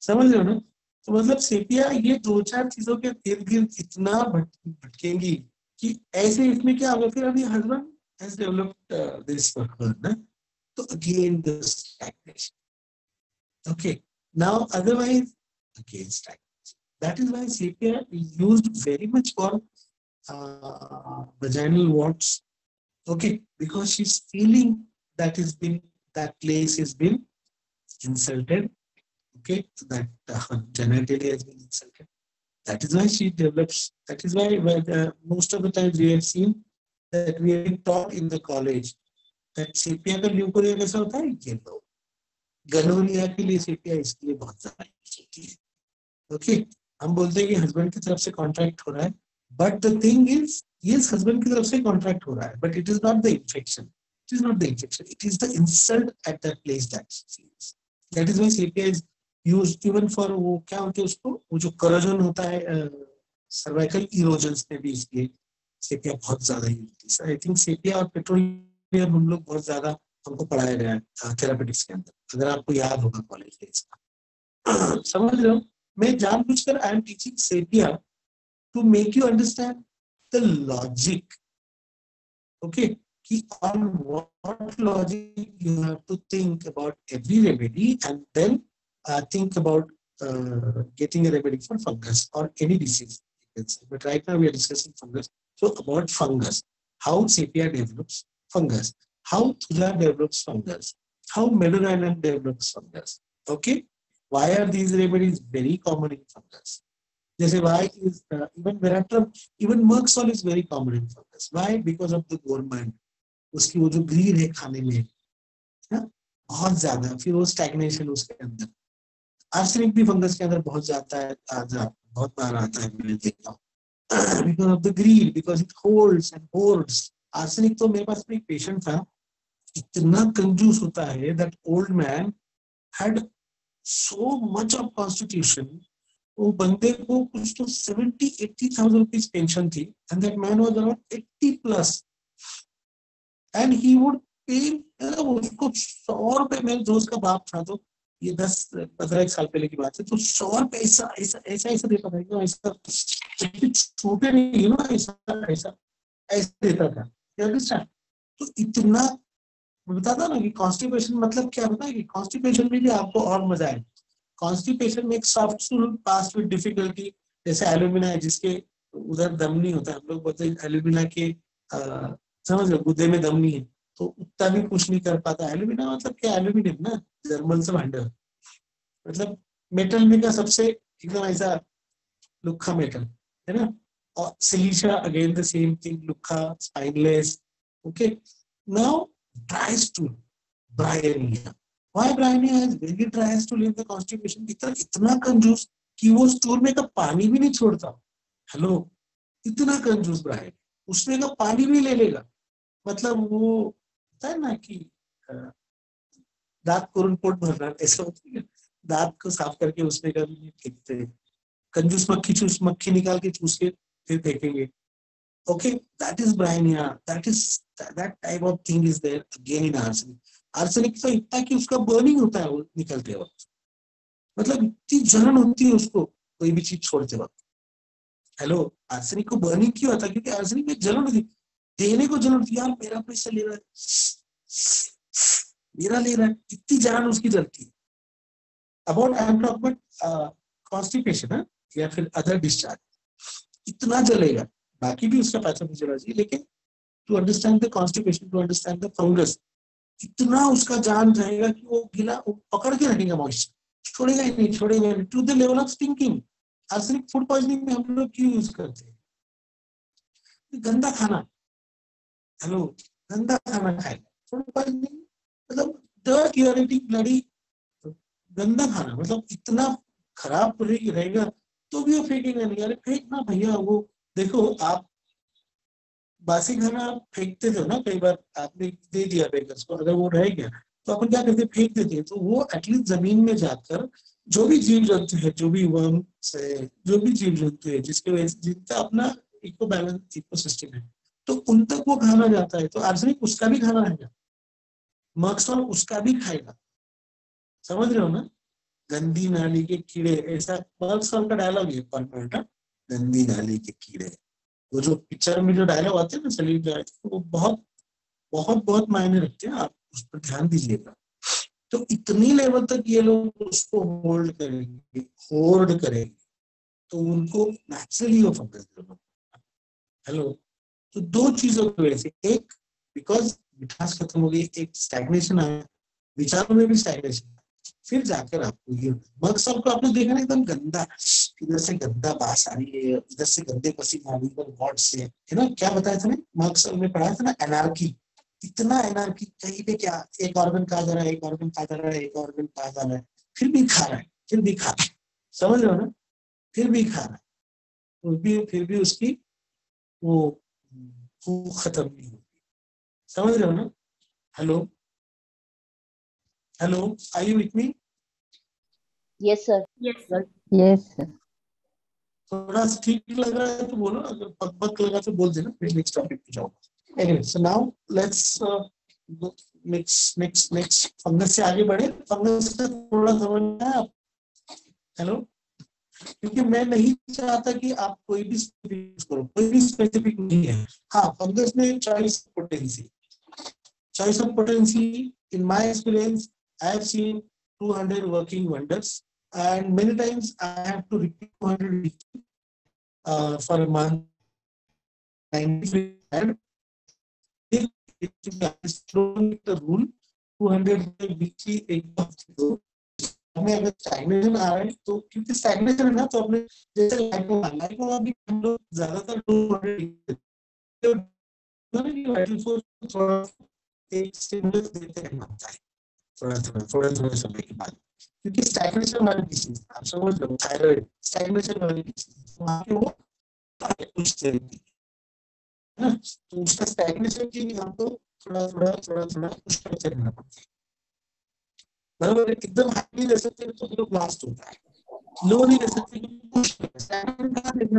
समझ रहे हो ना? तो मतलब सेपिया ये दो चार चीजों के इर्द गिर्द इतना भटकेंगी कि ऐसे इसमें क्या होगा. फिर अभी husband has developed this for her ना, तो again the stagnation. Okay, now otherwise again stagnation. That is why sepia is used very much for vaginal warts. Okay, because she's feeling that place has been insulted. Okay, that genitalia has been insulted. That is why she develops. That is why most of the times we have seen that we have been taught in the college that sepia का ल्यूकोरिया कैसा होता है, ये लो गनोरिया के लिए सेपिया इसके लिए बहुत ज्यादा यूज होती है. ओके, हम बोलते हैं कि हस्बैंड की तरफ से कॉन्ट्रैक्ट हो रहा है, but the thing is yes husband की तरफ से कॉन्ट्रैक्ट हो रहा है, but it is not the infection. It is not the infection. It is the insult at that place that she feels. That is why sepia is used even for वो क्या होते हैं उसको, वो जो corrosion होता है cervical erosions में भी इसलिए sepia बहुत ज्यादा यूज होती है. I think sepia और पेट्रोलियम हम लोग बहुत ज्यादा हमको पढ़ाया गया है थेरापेटिक्स के अंदर, अगर आपको याद होगा कॉलेज डेज का. समझ रहे हो? मैं जानबूझकर I am teaching sepia to make you understand the logic. Okay. On what logic you have to think about every remedy and then think about getting a remedy for fungus or any disease. But right now we are discussing fungus. So about fungus, how sepia develops fungus, how thuja develops fungus, how meadowrhinum develops fungus. Okay, why are these remedies very common in fungus? Jैसे why is even veratrum, even Merksol is very common in fungus. Why? Because of the gourmand. उसकी वो जो ग्रीन है खाने में है बहुत ज्यादा, फिर वो स्टैग्नेशन उसके अंदर. आर्सेनिक भी फंगस के अंदर बहुत जाता है, बहुत बार आता है, मैंने देखा. Because of the green, because it holds and holds. Arsenic तो मेरे पास में एक पेशेंट था, इतना कंजूस होता है that old man had so much of constitution. वो बंदे को कुछ तो 70-80,000 रुपीज पेंशन थी, and that man was around 80+. And he would pay उसको 100 रुपए. मेरे दोस्त का बाप था, तो ये 10-15 साल पहले की बात है, तो 100 रुपए ऐसा देता था, ऐसा छोटे नहीं ऐसा देता था. तो इतना बताता ना कि कॉन्स्टिपेशन मतलब क्या होता है, कि कॉन्स्टिपेशन में भी आपको और मजा है. कॉन्स्टिपेशन में एक soft stool pass with difficulty, जैसे एल्यूमिना है जिसके उधर दम नहीं होता, हम लोग बोलते हैं एल्यूमिना के समझ लो गुद्दे में दम नहीं है, तो उतना भी कुछ नहीं कर पाता। एल्यूमिना मतलब क्या, एल्यूमिनियम ना, जर्मन से भांडर, मतलब मेटल में का सबसे एकदम ऐसा लुखा मेटल है ना। और silicea again the same thing, लुखा, spineless. Okay, now dry stool, bryonia. Why bryonia is very dry stool in the constipation? इतना कंजूस कि वो स्टूल में का पानी भी नहीं छोड़ता। हेलो, इतना कंजूस ब्रायन, उसमें का पानी भी ले लेगा। मतलब वो होता है ना कि दांत करून पोट भरना, ऐसा होता है, दांत को साफ करके उसमें का भी फेंकते हैं। कंजूस मक्खी निकाल के चूस के फिर फेंकेंगे। Okay, that is bryonia, that type of thing is there again in arsenic. Arsenic तो इतना कि उसका बर्निंग होता है वो निकलते वक्त, मतलब इतनी जलन होती है उसको कोई भी चीज छोड़ते वक्त। हेलो, आर्सेनिक को बर्निंग क्यों होता है? क्योंकि आर्सेनिक में जलन होती, देने को जलन होती, यार मेरा पैसा ले रहा है, मेरा ले रहा है, इतनी जलन उसकी जलती है। About I am talking about constipation या फिर अदर डिस्चार्ज, इतना जलेगा। बाकी भी उसका पैथोफिजियोलॉजी, लेकिन to understand the constipation, to understand the fungus, इतना उसका जान जाएगा कि वो गिला वो पकड़ के रखेगा मॉइस्चर, छोड़ेगा ही नहीं, छोड़ेगा नहीं, to the level of stinking. Arsenic food poisoning में हम लोग क्यों यूज करते हैं? गंदा खाना, हेलो, गंदा खाना खाएगा, फूड पॉइजनिंग मतलब डर्ट, यूरिटी, ब्लडी, गंदा खाना, मतलब इतना खराब रहेगा तो भी वो फेंकेगा नहीं। अरे फेंकना भैया, वो देखो आप बासी खाना आप फेंकते थे ना, कई बार आपने दे दिया बेकर्स को, अगर वो रह गया तो अपन क्या करते, फेंक देते हैं। तो वो एटलीस्ट जमीन में जाकर जो भी जीव जंतु है, जो भी वर्म्स है, जो भी जीव जंतु है जिसके वजह से जिनका अपना इको बैलेंस इकोसिस्टम है, तो उन तक वो खाना जाता है। तो आर्सेनिक उसका भी खाना रहेगा, मक्सर उसका भी खाएगा। समझ रहे हो ना? गंदी नाली के कीड़े, ऐसा मक्सर का डायलॉग है परमानेंट, गंदी नाली के कीड़े। वो जो पिक्चर में जो डायलॉग आते हैं ना सलीम जाए, वो बहुत बहुत बहुत मायने रखते हैं, आप उस पर ध्यान दीजिएगा। तो इतनी लेवल तक ये लोग उसको होल्ड करेंगे, होल्ड करेंगे, तो उनको नेचुरली वो फंगस डेवलप। हेलो, तो दो चीजों की वजह से, एक बिकॉज मिठास खत्म हो गई, एक स्टैग्नेशन आया, विचारों में भी स्टैग्नेशन, फिर जाकर आपको ये मकसद को आपने देखा ना, एकदम गंदा, इधर से गंदा बास आ रही है, इधर से गंदे पसीना आ रही है, वॉट से, है ना? क्या बताया था ना मकसद में पढ़ाया था ना, एनार्की, इतना एनार्की, कहीं पे क्या, एक ऑर्गन कहा जा रहा है, एक ऑर्गन कहा जा रहा है, एक ऑर्गन कहा जा रहा है, फिर भी खा रहा है, फिर भी खा रहा है। समझ रहे हो ना? फिर भी खा रहा है, फिर भी उसकी वो भूख खत्म नहीं होती। समझ रहे हो ना? Hello, hello, are you with me? Yes, sir. Yes, sir. Yes, sir. थोड़ा ठीक लग रहा है तो बोलो, अगर पक पक लगा तो बोल देना, फिर नेक्स्ट टॉपिक पे जाओ। Anyway, so now let's next fungus से आगे बढ़े। फंगस का थोड़ा समझना है आप। हेलो, क्योंकि मैं नहीं चाहता कि आप कोई भी स्पेसिफिक करो, कोई भी स्पेसिफिक नहीं है। हाँ, फंगस में choice of potency in my experience I have scene 200 working wonders, and many times I have to repeat 200 for a month. 90 the rule 200 weekly एक हमें अगर स्टैग्नेशन आ रहा है तो, क्योंकि स्टैग्नेशन है ना, तो अपने जैसे लाइफ में अभी हम लोग ज्यादातर 200 थोड़ा एक स्टिमुलस देते रहना होता है, थोड़ा समय के बाद, क्योंकि स्टैग्नेशन वाली डिसीज आप समझ लो, थायराइड स्टैग्नेशन वाली डिसीज, वहां पे वो कुछ थेरेपी है ना, तो उसका स्टैग्नेशन के लिए हमको थोड़ा कुछ करते रहना पड़ता है। बराबर, एकदम हाई नहीं रह सकते तो लोग ब्लास्ट होता है, लो नहीं रह सकते कुछ स्टैग्नेशन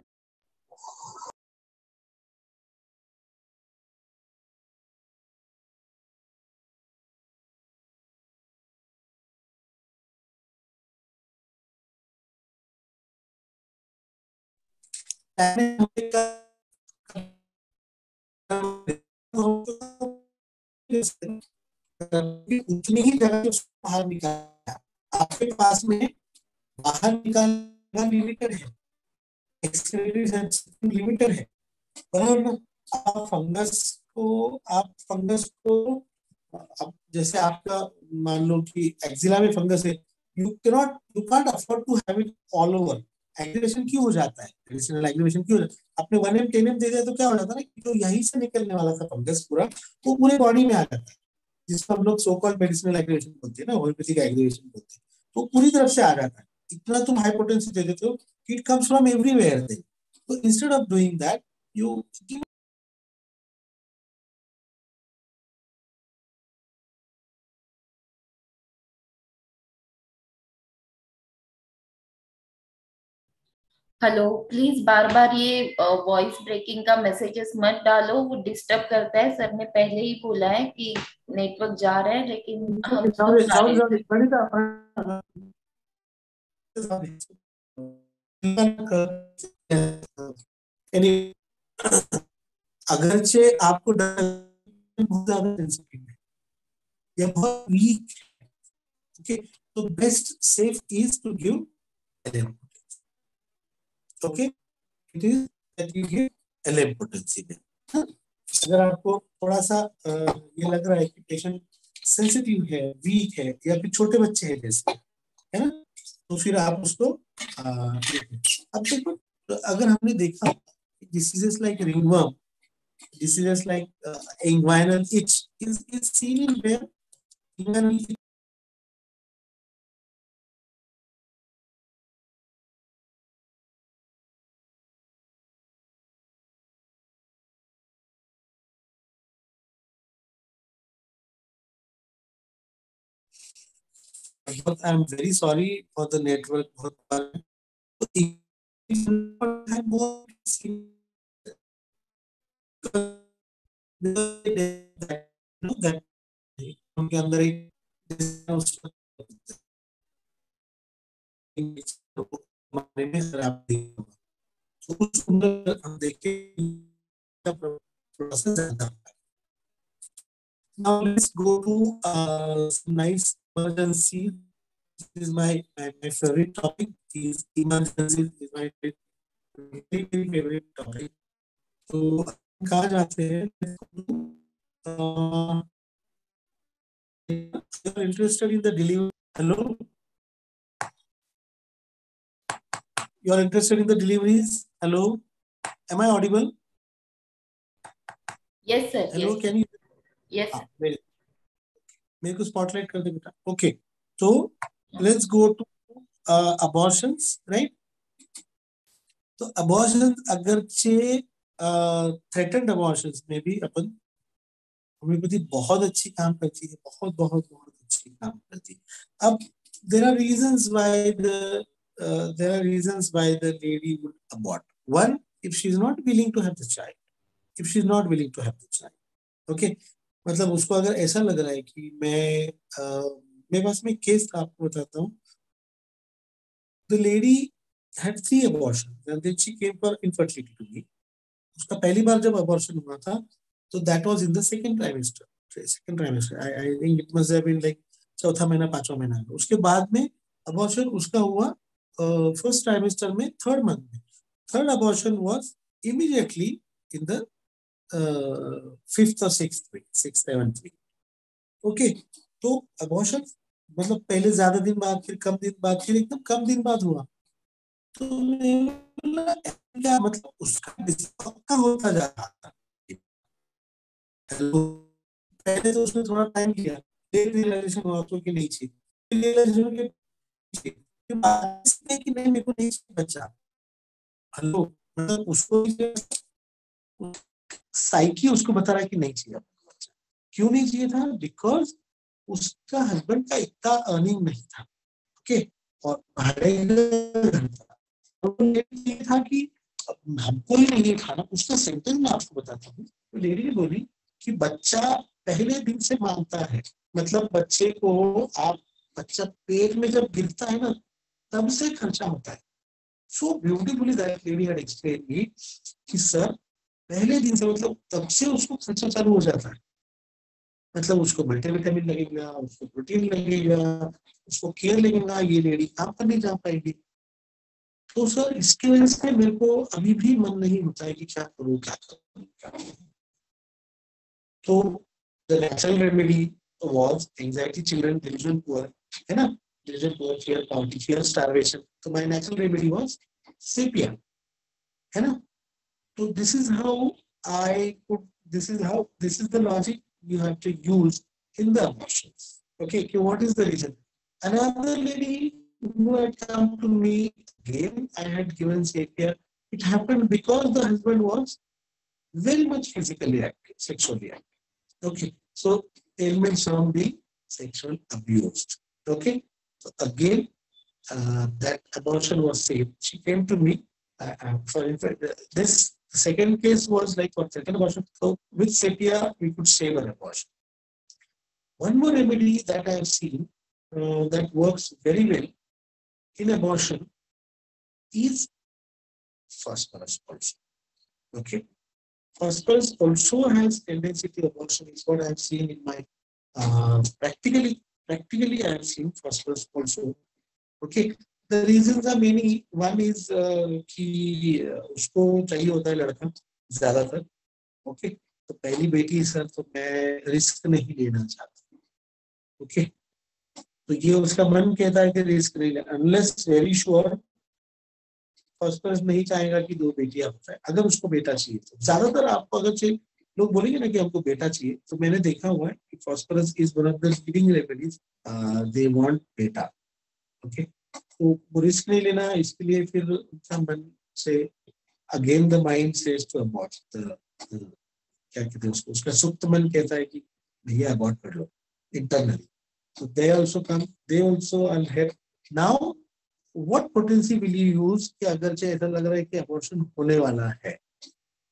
उतनी ही जगह बाहर निकालना, आपके पास में बाहर निकालना लिमिटेड है, एक्सक्रीटरी लिमिटेड है, बराबर। आप फंगस को अब जैसे आपका मान लो कि एक्जिला में फंगस है, you can't afford to have it all over. Aggravation क्यों हो जाता है, मेडिसिनल एग्रीवेशन क्यों हो जाता है? आपने 1 एम 10 एम दे दिया तो क्या हो जाता है ना, जो यहीं से निकलने वाला था फंगस पूरा, वो पूरे बॉडी में आ जाता है, जिसको हम लोग सो कॉल्ड मेडिसिनल एग्रीवेशन बोलते हैं ना, होम्योपैथिक एग्रीवेशन बोलते हैं, तो पूरी तरफ से आ जाता है। इतना तुम हाई पोटेंसी दे देते हो कि इट कम्स फ्रॉम एवरीवेयर। तो instead of doing that you hello, please बार बार ये वॉइस ब्रेकिंग का मैसेजेस मत डालो, वो डिस्टर्ब करता है। सर ने पहले ही बोला है कि नेटवर्क जा रहा है, लेकिन हम सब सारे अगरचे आपको बहुत ज्यादा सेंसिटिव है, ये बहुत वीक है, ओके, तो best safe is to give LM, okay, it is that you give LM potency में। अगर आपको थोड़ा सा ये लग रहा है कि पेशेंट सेंसिटिव है, वीक है, या फिर छोटे बच्चे हैं जैसे, है ना, तो फिर आप उसको अब देखो, अगर हमने देखा diseases like ringworm, diseases like inguinal itch is seen in where inguinal itch but I'm very sorry for the network, उनके अंदर एक खराब हम देखे प्रोसेस ज्यादा। Now let's go to some nice emergency. This is my favorite topic. Is emergency is my very favorite topic. तो कहा जाते हैं you're interested in the delivery. Hello, you're interested in the deliveries. Hello, am I audible? Yes sir. Hello, yes, can you? yes sir. मेरे को स्पॉटलाइट कर दे बेटा। ओके, तो let's go to abortions, right. तो अबॉर्शन अगरचे थ्रेटन्ड अबॉर्शंस में भी अपन होम्योपैथी बहुत अच्छी काम करती है, बहुत बहुत बहुत अच्छी काम करती है। अब there are reasons why the lady would abort. One, if she is not willing to have the child, okay, मतलब उसको अगर ऐसा लग रहा है कि मेरे पास में केस था, आपको बताता हूँ। The lady had 3 abortions and then she came for infertility to me. उसका पहली बार जब अबॉर्शन हुआ था तो that was in the second trimester. I think it must have been like चौथा महीना 5वां महीना। उसके बाद में अबॉर्शन उसका हुआ फर्स्ट ट्राइमेस्टर में, 3rd मंथ में। Third abortion was immediately in the 5th और 6th week, 6th 7th week, okay. तो अबॉर्शन मतलब पहले ज्यादा दिन बाद, फिर कम दिन बाद, फिर एकदम कम दिन बाद हुआ। तो क्या मतलब उसका पक्का होता जा रहा था। पहले तो उसने थोड़ा टाइम लिया, रियलाइजेशन हुआ तो कि नहीं चाहिए, रियलाइजेशन के कि नहीं मेरे को नहीं चाहिए बच्चा। हेलो, मतलब उसको साइकी उसको बता रहा है कि नहीं चाहिए बच्चा। क्यों नहीं चाहिए था? बिकॉज उसका हस्बैंड का इतना अर्निंग नहीं था, ओके, और ये था कि हमको ही नहीं खाना। उसका सेंटेंस मैं आपको बताता हूँ। तो लेडी ने बोली कि बच्चा पहले दिन से मांगता है, मतलब बच्चे को बच्चा पेट में जब गिरता है ना, तब से खर्चा होता है। सो beautifully that lady had explain me कि सर पहले दिन से, मतलब तब से उसको खर्चा चालू हो जाता है। मतलब उसको मल्टीविटामिन लगेगा, उसको प्रोटीन लगेगा, उसको केयर लगेगा। ये लेडी काम पर नहीं जा पाएगी। तो सर इसकी वजह से मेरे को अभी भी मन नहीं होता है कि क्या करूँ क्या करूँ क्या करूँ। तो the natural remedy was anxiety children, diligent poor, है ना, diligent poor, fear poverty, fear starvation. तो my natural remedy was sepia, है ना. So this is how I could, this is the logic you have to use in the abortions. Okay, what is the reason? Another lady who had come to me again, I had given sepia. It happened because the husband was very much physically active, sexually active. Okay, so ailments from the sexual abused. Okay, so again, that abortion was saved. She came to me. This second case was like for second abortion. So with sepia, we could save an abortion. One more remedy that I have seen that works very well in abortion is phosphorus also. Okay, phosphorus also has tendency to abortion. Is what I have seen in my practically I have seen phosphorus also. Okay, the reasons are many. One is कि उसको चाहिए होता है लड़का ज़्यादातर. Okay, तो पहली बेटी सर तो मैं रिस्क नहीं लेना चाहता. Okay, तो ये उसका मन कहता है कि रिस्क नहीं लेना. Unless very sure फॉस्फोरस नहीं चाहेगा कि 2 बेटियां हो जाए. अगर उसको बेटा चाहिए तो ज्यादातर आपको अगर चाहिए लोग बोलेंगे ना कि हमको बेटा चाहिए, तो मैंने देखा हुआ है कि phosphorus is one of the leading remedies. They want बेटा. ओके, तो रिस्क नहीं लेना, इसके लिए फिर उनका मन से again the mind says to abort. क्या कहते हैं उसको, उसका सुप्त मन कहता है कि भैया अबॉर्ट कर लो इंटरनली. तो they also come, they also are help. Now what potency will you use कि अगर चाहे ऐसा लग रहा है कि अबॉर्शन होने वाला है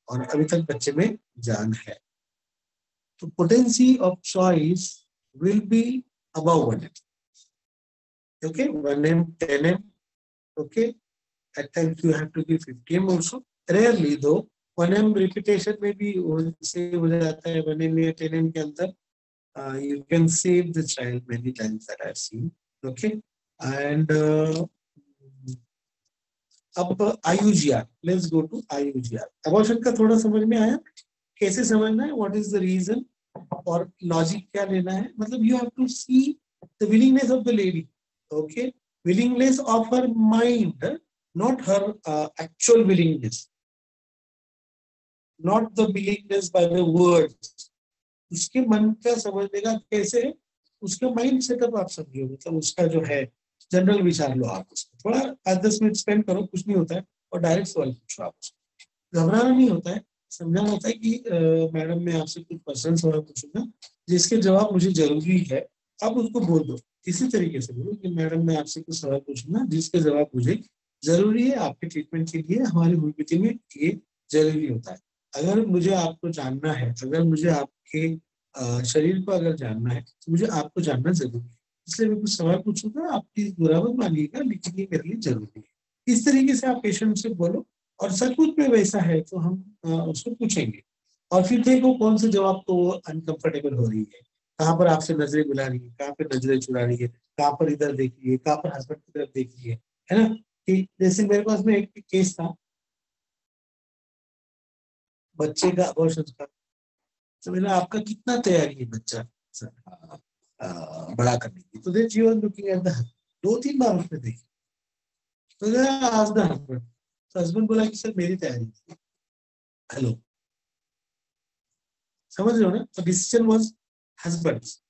और अभी तक बच्चे में जान है, तो potency of choice will be above 1m. Okay, 1m, 10m. Okay, at times you have to give 50m also. Rarely though, 1m repetition में भी से हो जाता है. 1m या 10m के अंदर you can save the child many times that I've seen. Okay, and अब IUGR, let's go to IUGR. Abortion का थोड़ा समझ में आया, कैसे समझना है, व्हाट इज द रीजन और लॉजिक क्या लेना है. मतलब you have to see the willingness of the lady. Okay, willingness of her mind, not her actual willingness, not the willingness by the words. उसके मन का समझने का कैसे है, उसका माइंड सेटअप आप समझिए. मतलब उसका जो है जनरल विचार लो आप उसको. थोड़ा 5-10 मिनट स्पेंड करो, कुछ नहीं होता है, और डायरेक्ट सवाल पूछो आप उसको. घबराना नहीं होता है, समझाना होता है कि मैडम मैं आपसे कुछ पर्सनल सवाल पूछूंगा जिसके जवाब मुझे जरूरी है. आप उसको बोल दो, इसी तरीके से बोलो कि मैडम मैं आपसे कुछ सवाल पूछूंगा जिसके जवाब मुझे जरूरी है आपके ट्रीटमेंट के लिए, हमारी होम्योपैथी में ये जरूरी होता है. अगर मुझे आपको जानना है, अगर मुझे आपके शरीर को अगर जानना है तो मुझे आपको जानना जरूरी है, इसलिए मैं कुछ सवाल पूछूंगा, आप प्लीज बुरा मत मानिएगा लेकिन ये मेरे लिए जरूरी है. इस तरीके से आप पेशेंट से बोलो, और सचमुच में वैसा है तो हम उसको पूछेंगे, और फिर देखो कौन से जवाब तो अनकंफर्टेबल हो रही है, कहाँ पर आपसे नजरें बुला रही है, कहाँ पर नजरें चुरा रही है, कहाँ पर इधर देख रही है, कहाँ पर हस्बैंड की तरफ देख रही है ना. कि जैसे मेरे पास में एक केस था बच्चे का अबॉर्शन का. तो मैंने आपका कितना तैयारी है बच्चा बड़ा करने की, तो then she was looking at the husband. 2-3 बार उसने देखी, तो आज द हस्बैंड. तो हस्बैंड बोला कि सर मेरी तैयारी थी. हेलो, समझ रहे हो ना. तो decision was husband's.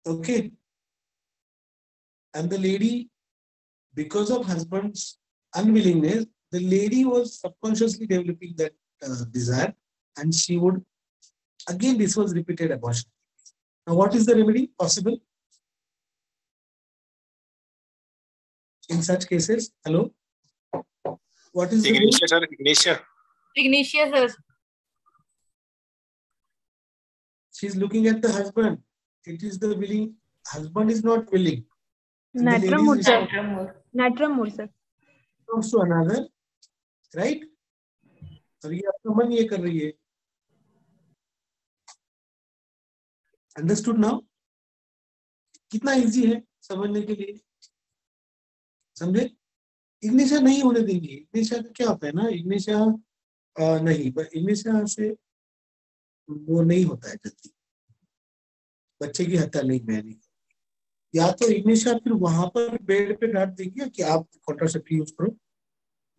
Okay, and the lady, because of husband's unwillingness, the lady was subconsciously developing that desire, and she would, again this was repeated abortion. Now what is the remedy possible in such cases? Hello, what is Ignitia, sir. Ignitia, sir. She's looking at the husband. It is the willing husband is not willing. Natramur, sir. Comes to another, right? और ये आपका मन ये कर रही है. Understood now? कितना इजी है समझने के लिए, समझे? इग्निशिया नहीं होने देंगे। इग्निशिया का क्या होता है ना, इग्निशिया नहीं, पर इग्निशिया से वो नहीं होता है जल्दी, बच्चे की हत्या नहीं मैंने, या तो इग्निशिया फिर वहां पर बेड पे डांट देंगे कि आप कॉन्ट्रासेप्टिव यूज करो,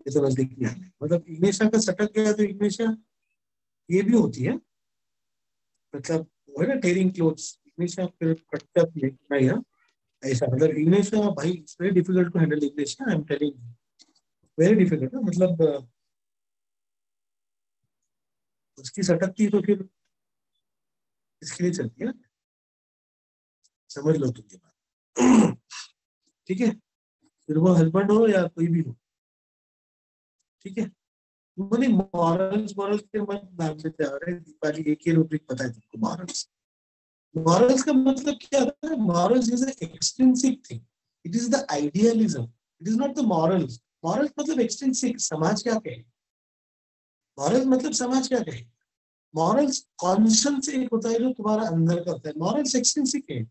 ये तो नजदीक नहीं आने, मतलब इग्निशिया का सटक गया तो इग्निशिया ये भी होती है, मतलब वो है ना टेयरिंग क्लोथ्स, इग्निशिया फिर कटता नहीं है ऐसा, मतलब इग्निशिया भाई it's very difficult to handle Ignatia, I am telling you, very difficult, मतलब उसकी सटकती तो फिर इसके लिए चलती है, समझ लो तुम ये बात। ठीक है, फिर वो हस्बैंड हो या कोई भी हो, ठीक है। मैंने मॉरल्स मॉरल्स के मत नाम से जा रहे हैं दीपाली, एक ही रूब्रिक पता है तुमको मॉरल्स। मॉरल्स का मतलब क्या होता है, morals is an extrinsic thing, it is the idealism, it is not the morals. Morals मतलब एक्सट्रिंसिक, समाज क्या कहे, मॉरल्स मतलब समाज क्या कहे। मॉरल्स कॉन्शियस एक होता है जो तुम्हारा अंदर का होता है, मॉरल्स एक्सट्रिंसिक है,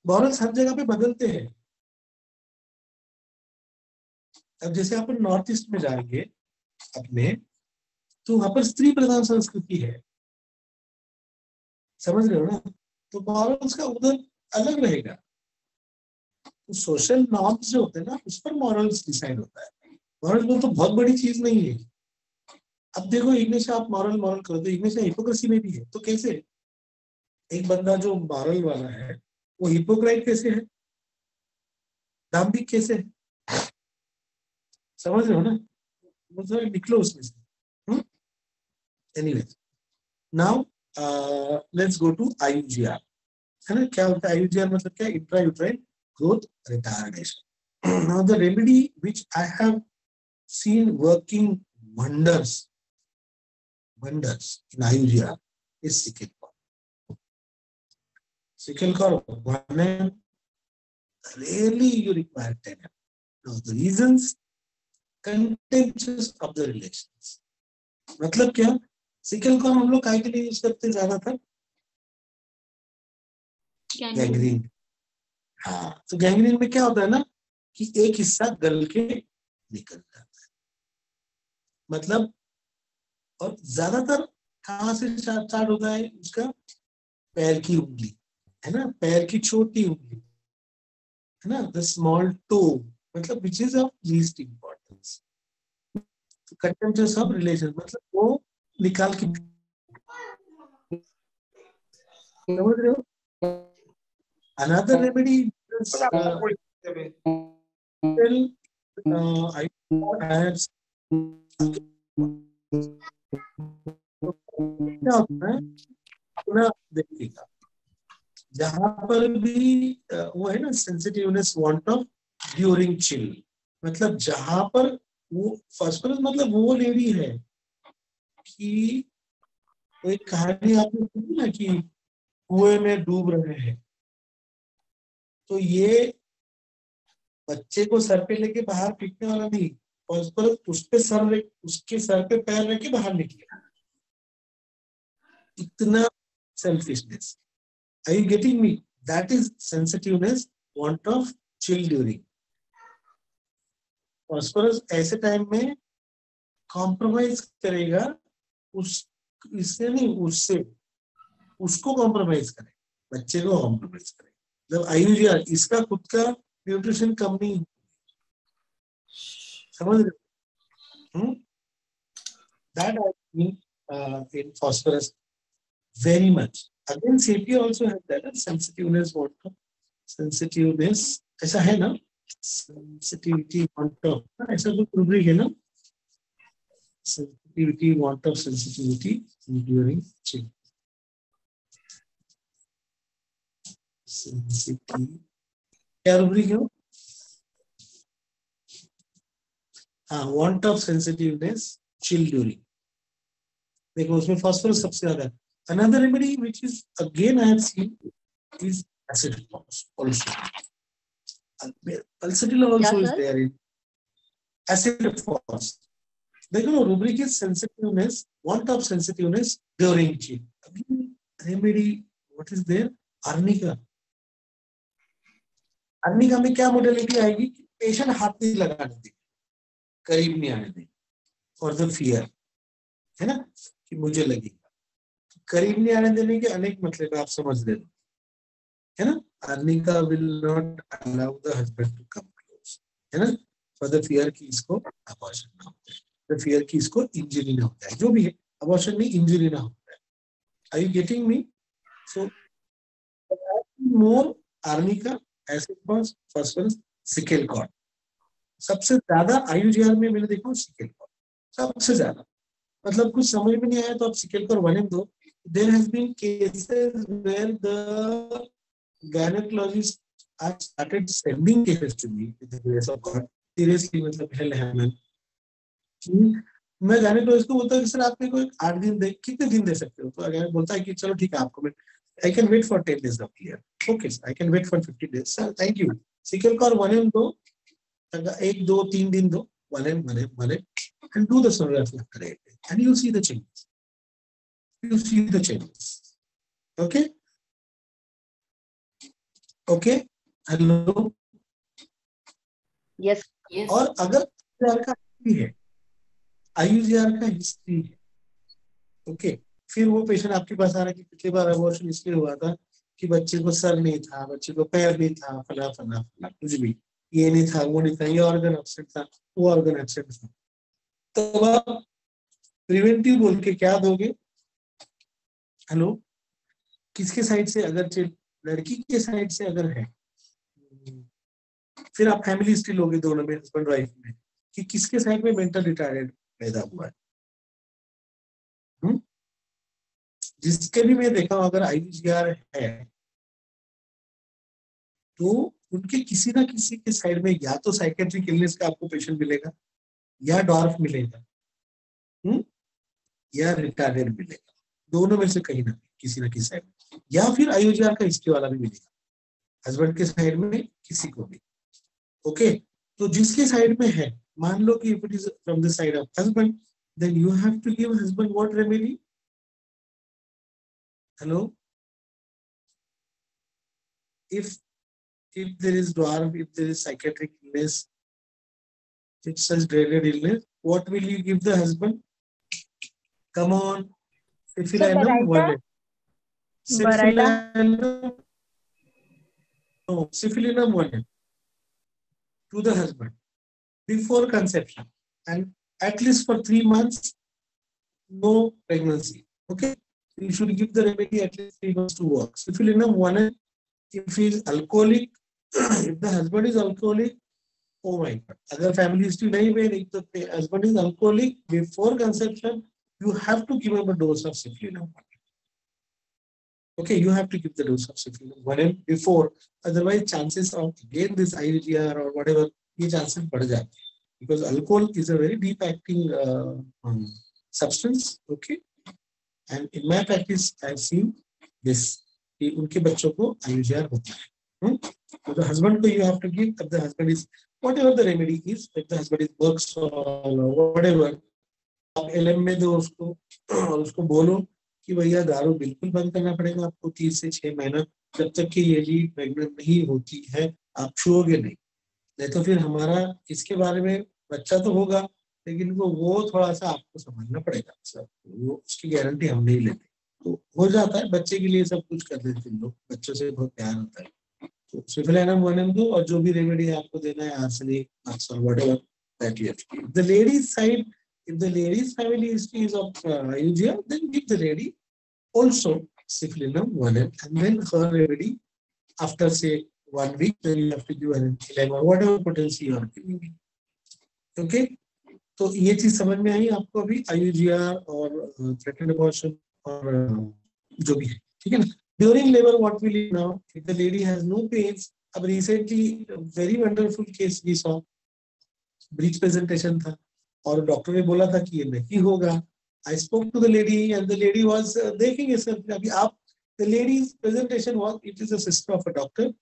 मॉरल्स हर जगह पे बदलते हैं। अब जैसे अपन नॉर्थ ईस्ट में जाएंगे अपने, तो वहां पर स्त्री प्रधान संस्कृति है, समझ रहे हो ना, तो मॉरल्स का उधर अलग रहेगा, तो सोशल नॉर्म्स जो होते हैं ना उस पर मॉरल्स डिसाइड होता है। मॉरल तो बहुत बड़ी चीज नहीं है। अब देखो इग्निशिया आप मॉरल मॉरल करो तो इग्निशिया हिपोक्रेसी में भी है, तो कैसे एक बंदा जो मॉरल वाला है वो हिपोक्राइट कैसे है, दाम्भिक कैसे है, समझ रहे हो ना, मतलब निकलो उसमें से। Anyway, now let's go to IUGR, है ना, क्या होता है IUGR मतलब क्या, intra uterine growth retardation. Now the remedy which I have seen working wonders in IUGR is sickle cell. Sickle cell 1M, rarely you require 10M. Now the reasons, contentious of the relations, मतलब क्या, सिकल कॉल हम लोग काय के लिए यूज करते ज्यादातर, गैंग्रीन। हाँ, तो गैंग्रीन में क्या होता है ना कि एक हिस्सा गल के निकल जाता है, मतलब, और ज्यादातर कहाँ से स्टार्ट होता है उसका, पैर की उंगली, है ना, पैर की छोटी उंगली, है ना, द स्मॉल टो, मतलब which is of least importance. Contemptuous of relation मतलब वो निकाल के, समझ रहे हो। Another remedy is I have क्या होता है ना, देखिएगा जहां पर भी वो है ना sensitiveness want of during chill, मतलब जहां पर वो फॉस्फोरस, मतलब वो लेडी है कि एक कहानी आपने सुनी ना कि कुएं में डूब रहे हैं, तो ये बच्चे को सर पे लेके बाहर फेंकने वाला नहीं, फॉस्फोरस उस पे सर, उसके सर पे पैर रख के बाहर निकले, इतना selfishness. Are you getting me? That is sensitiveness, want of chill during. Phosphorus ऐसे टाइम में कॉम्प्रोमाइज करेगा, उस इससे नहीं, उससे उसको कॉम्प्रोमाइज करे, बच्चे को कॉम्प्रोमाइज करे। जब IUGR इसका खुद का न्यूट्रिशन कम नहीं, समझ रहे हो, that I mean in phosphorus very much. Again, CP also has that sensitiveness, want of sensitiveness, ऐसा है ना, sensitivity, want of, ऐसा कुछ रूब्रिक है ना, sensitivity, want of sensitivity during chill. Sensitivity क्या रूब्रिक है? हाँ, want of sensitiveness chill during, देखो उसमें फॉस्फोरस सबसे ज्यादा है। Another remedy which is again I have seen is acid force also. Pulsatilla also is there in acid force. देखो rubric is sensitiveness, want of sensitiveness during chill. Again remedy, what is there? Arnica. Arnica में क्या मोडेलिटी आएगी, पेशेंट हाथ नहीं लगाने देगी, करीब नहीं आने देंगे, फॉर द फियर, है ना, कि मुझे लगेगा। करीब नहीं आने देने के अनेक मतलब आप समझ लेना, है ना। Arnica will not allow the husband to come close, है ना, फॉर द फियर कि इसको अबॉर्शन ना होता है, द फियर कि इसको इंजरी ना होता है, जो भी है, अबॉर्शन नहीं इंजरी ना होता है। Are you getting me? So more Arnica as first one sickle cord, सबसे ज्यादा IUGR में मैंने देखा सिकल कॉर्ड सबसे ज्यादा, मतलब कुछ समझ में नहीं आया तो आप sickle cord 1 and 2। There has been cases where the gynecologist have started sending cases to me with the grace of God. Seriously, मतलब hell है man। मैं gynecologist को बोलता हूँ कि सर आप मेरे को 8 दिन दे, कितने दिन दे सकते हो? तो अगर बोलता है कि चलो ठीक है आपको मैं I can wait for 10 days of clear. Okay, sir, I can wait for 50 days. Sir, thank you. Sickle cord 1 and 2, 1, 2, 3 दिन दो, 1 and and do the sonography after 8 days, and you'll see the changes. You'll see the changes. Okay. Okay, hello, yes. और अगर IUGR का हिस्ट्री है, IUGR का हिस्ट्री है, ओके, फिर वो पेशेंट आपके पास आ रहा है कि पिछली बार अबॉर्शन इसलिए हुआ था कि बच्चे को सर नहीं था, बच्चे को पैर नहीं था, फला फला फला, कुछ भी, ये नहीं था, वो नहीं था, ये ऑर्गन एब्सेंट था, वो ऑर्गन एब्सेंट था, तो आप प्रिवेंटिव बोल के क्या दोगे? हेलो, किसके साइड से? अगर लड़की के साइड से अगर है, फिर आप फैमिली हिस्ट्री लोगे दोनों में, हस्बैंड वाइफ में, कि किसके साइड में मेंटल रिटार्डेड पैदा हुआ है। जिसके भी मैं देखा हूं अगर IUGR है तो उनके किसी ना किसी के साइड में या तो साइकेट्रिक इलनेस का आपको पेशेंट मिलेगा, या डॉर्फ मिलेगा, या रिटार्डेड मिलेगा, दोनों में से कहीं ना किसी ना किसी साइड, या फिर IUGR का हिस्ट्री वाला भी मिलेगा हस्बैंड के साइड में किसी को भी। ओके, तो जिसके साइड में है, मान लो कि if it is from the side of husband, then you have to give husband what remedy? Hello, if there is dwarf, if there is psychiatric illness, it's such dreaded illness, what will you give the husband? Come on, syphilinum 1. Syphilinum, no, syphilinum 1 to the husband before conception, and at least for 3 months, no pregnancy. Okay, you should give the remedy at least 3 months to work. Syphilinum 1. If he is alcoholic, if the husband is alcoholic, oh my God, अगर family history नहीं है, if the husband is alcoholic before conception, you have to give him a dose of syphilinum 1. Okay, you have to give the dose of syphilinum 1 before, otherwise chances of again this IUGR or whatever, ये chances बढ़ जाते हैं, because alcohol is a very deep acting substance. Okay, and in my practice I have seen this. कि उनके बच्चों को IUGR होता है। तो the husband को you have to give, if the husband is whatever the remedy is, if the husband is works or whatever, आप LM में दो उसको, और उसको बोलो कि भैया दारू बिल्कुल बंद करना पड़ेगा आपको 3 से 6 महीना, जब तक कि ये जी प्रेग्नेंट नहीं होती है आप छुओगे नहीं तो फिर हमारा इसके बारे में बच्चा तो होगा, लेकिन वो थोड़ा सा आपको समझना पड़ेगा सर, वो उसकी गारंटी हम नहीं लेते। तो हो जाता है, बच्चे के लिए सब कुछ कर देते हैं लोग, बच्चों से बहुत प्यार होता है। तो सिफिलिनम 1 and 2 और जो भी रेमेडी आपको देना है, arsenic, whatever that you have to give. The lady's side, if the lady's family history is of IUGR, then give the lady also syphilinum 1 and then her remedy after say 1 week, then you have to give an 11 or whatever potency you are giving. Okay, तो ये चीज समझ में आई आपको अभी IUGR और threatened abortion और जो भी है, ठीक है ना। During labour what will you now, if the lady has no pains. अब recently very wonderful case we saw, breech presentation था और डॉक्टर ने बोला था कि ये नहीं होगा। I spoke to the lady and the lady was देखेंगे सर अभी आप, the lady's presentation was, it is a sister of a doctor,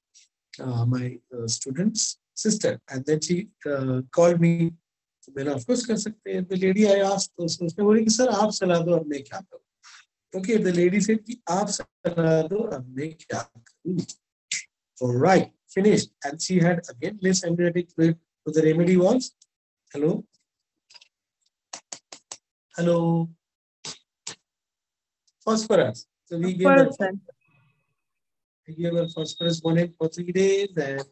my student's sister, and then she called me. मैंने ऑफ कोर्स कर सकते हैं। द लेडी आई आस्क्ड, तो उसने बोली कि सर आप सलाह दो अब मैं क्या करूं। Okay, the lady said कि आप सलाह दो अब मैं क्या करूं। All right, finished. And she had again less amniotic fluid. So the remedy was, hello, Hello. Phosphorus. So we gave her phosphorus 1 for 3 days, and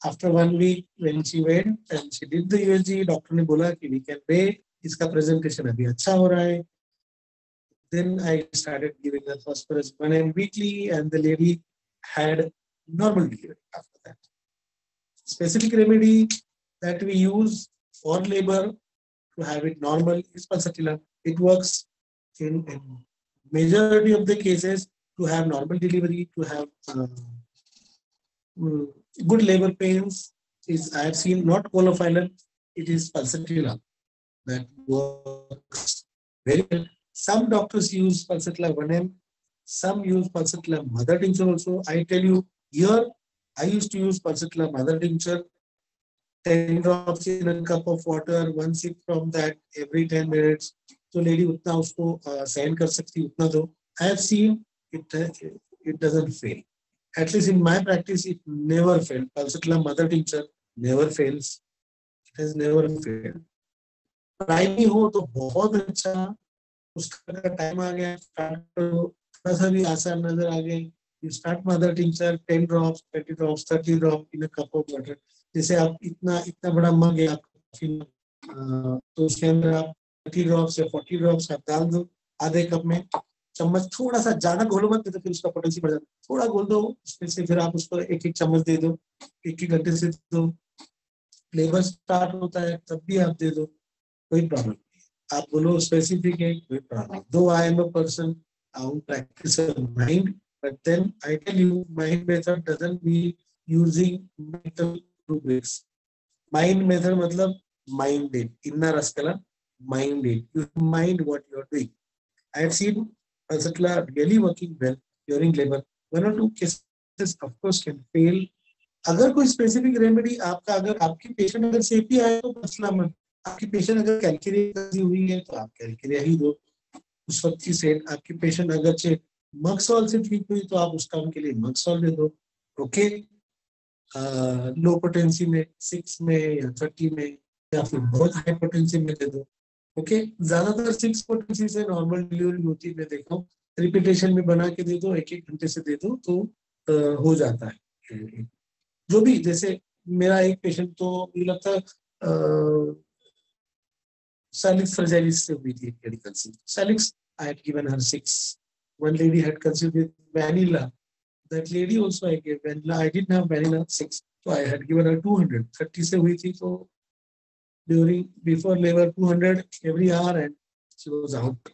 after 1 week when she went and she did the USG, doctor ने बोला कि we can wait, इसका presentation अभी अच्छा हो रहा है. Then I started giving her phosphorus 1 weekly, and the lady had normal delivery after that. Specific remedy that we use for labor to have it normal is pulsatilla. It works in majority of the cases to have normal delivery, to have good labor pains. Is I have seen not Colophilin, it is pulsatilla that works very well. Some doctors use pulsatilla 1M, some use pulsatilla mother tincture also. I tell you here, I used to use pulsatilla mother tincture, 10 drops in a cup of water, 1 sip from that every 10 minutes. So lady utna usko सहन कर सकती उतना दो. I have seen it doesn't fail. At least in my practice, it never failed. Pulsatilla mother tincture never fails. It has never failed. Primi हो तो बहुत अच्छा. उसका टाइम आ गया, स्टार्ट करो. थोड़ा सा भी आसान नजर आ गए, you start mother tincture 10 drops, 20 drops, 30 drops in a cup of water. जैसे आप इतना बड़ा मग है आपका, तो उसके अंदर आप 30 drops या 40 drops आप डाल दो. आधे कप में चम्मच थोड़ा सा ज्यादा घोलो मत, तो फिर उसका पोटेंसी बढ़ जाता है. थोड़ा घोल दो, उसमें से फिर आप उसको एक चम्मच दे दो, एक घंटे से दो. फ्लेवर स्टार्ट होता है तब भी आप दे दो, कोई प्रॉब्लम नहीं. आप बोलो स्पेसिफिक है, कोई प्रॉब्लम. दो I am a person who practice mind, but then I tell you, mind method doesn't mean using mental rubrics. Mind method मतलब minded, inner raskala, minded. You mind what you are doing. I have seen pulsatilla really working well during labor. 1 or 2 cases of course can fail. अगर कोई स्पेसिफिक रेमेडी आपका, अगर आपकी पेशेंट अगर सेपी आए तो मसला मत. आपकी पेशेंट अगर कैलकेरिया हुई है तो आप कैलकेरिया ही दो उस वक्त की सेट. आपकी पेशेंट अगर मक्सॉल से ठीक हुई तो आप उस काम के लिए मक्सॉल दे दो. ओके, लो पोटेंसी में 6 में या 30 में, या फिर बहुत हाई पोटेंसी में दे दो. ओके, ज्यादातर 6 पोटेंसी से नॉर्मल डिलीवरी होती है. मैं देखा हूँ रिपीटेशन में बना के दे दो, 1-1 घंटे से दे दो तो हो जाता है. जो भी, जैसे मेरा एक पेशेंट तो मुझे लगता है Salix fragilis से हुई थी medical scene. Salix, I had given her 6. One lady had conceived with vanilla. That lady also I gave vanilla. I didn't have vanilla 6, so I had given her 200. 30 से हुई थी तो before labor 200 every hour and she was out.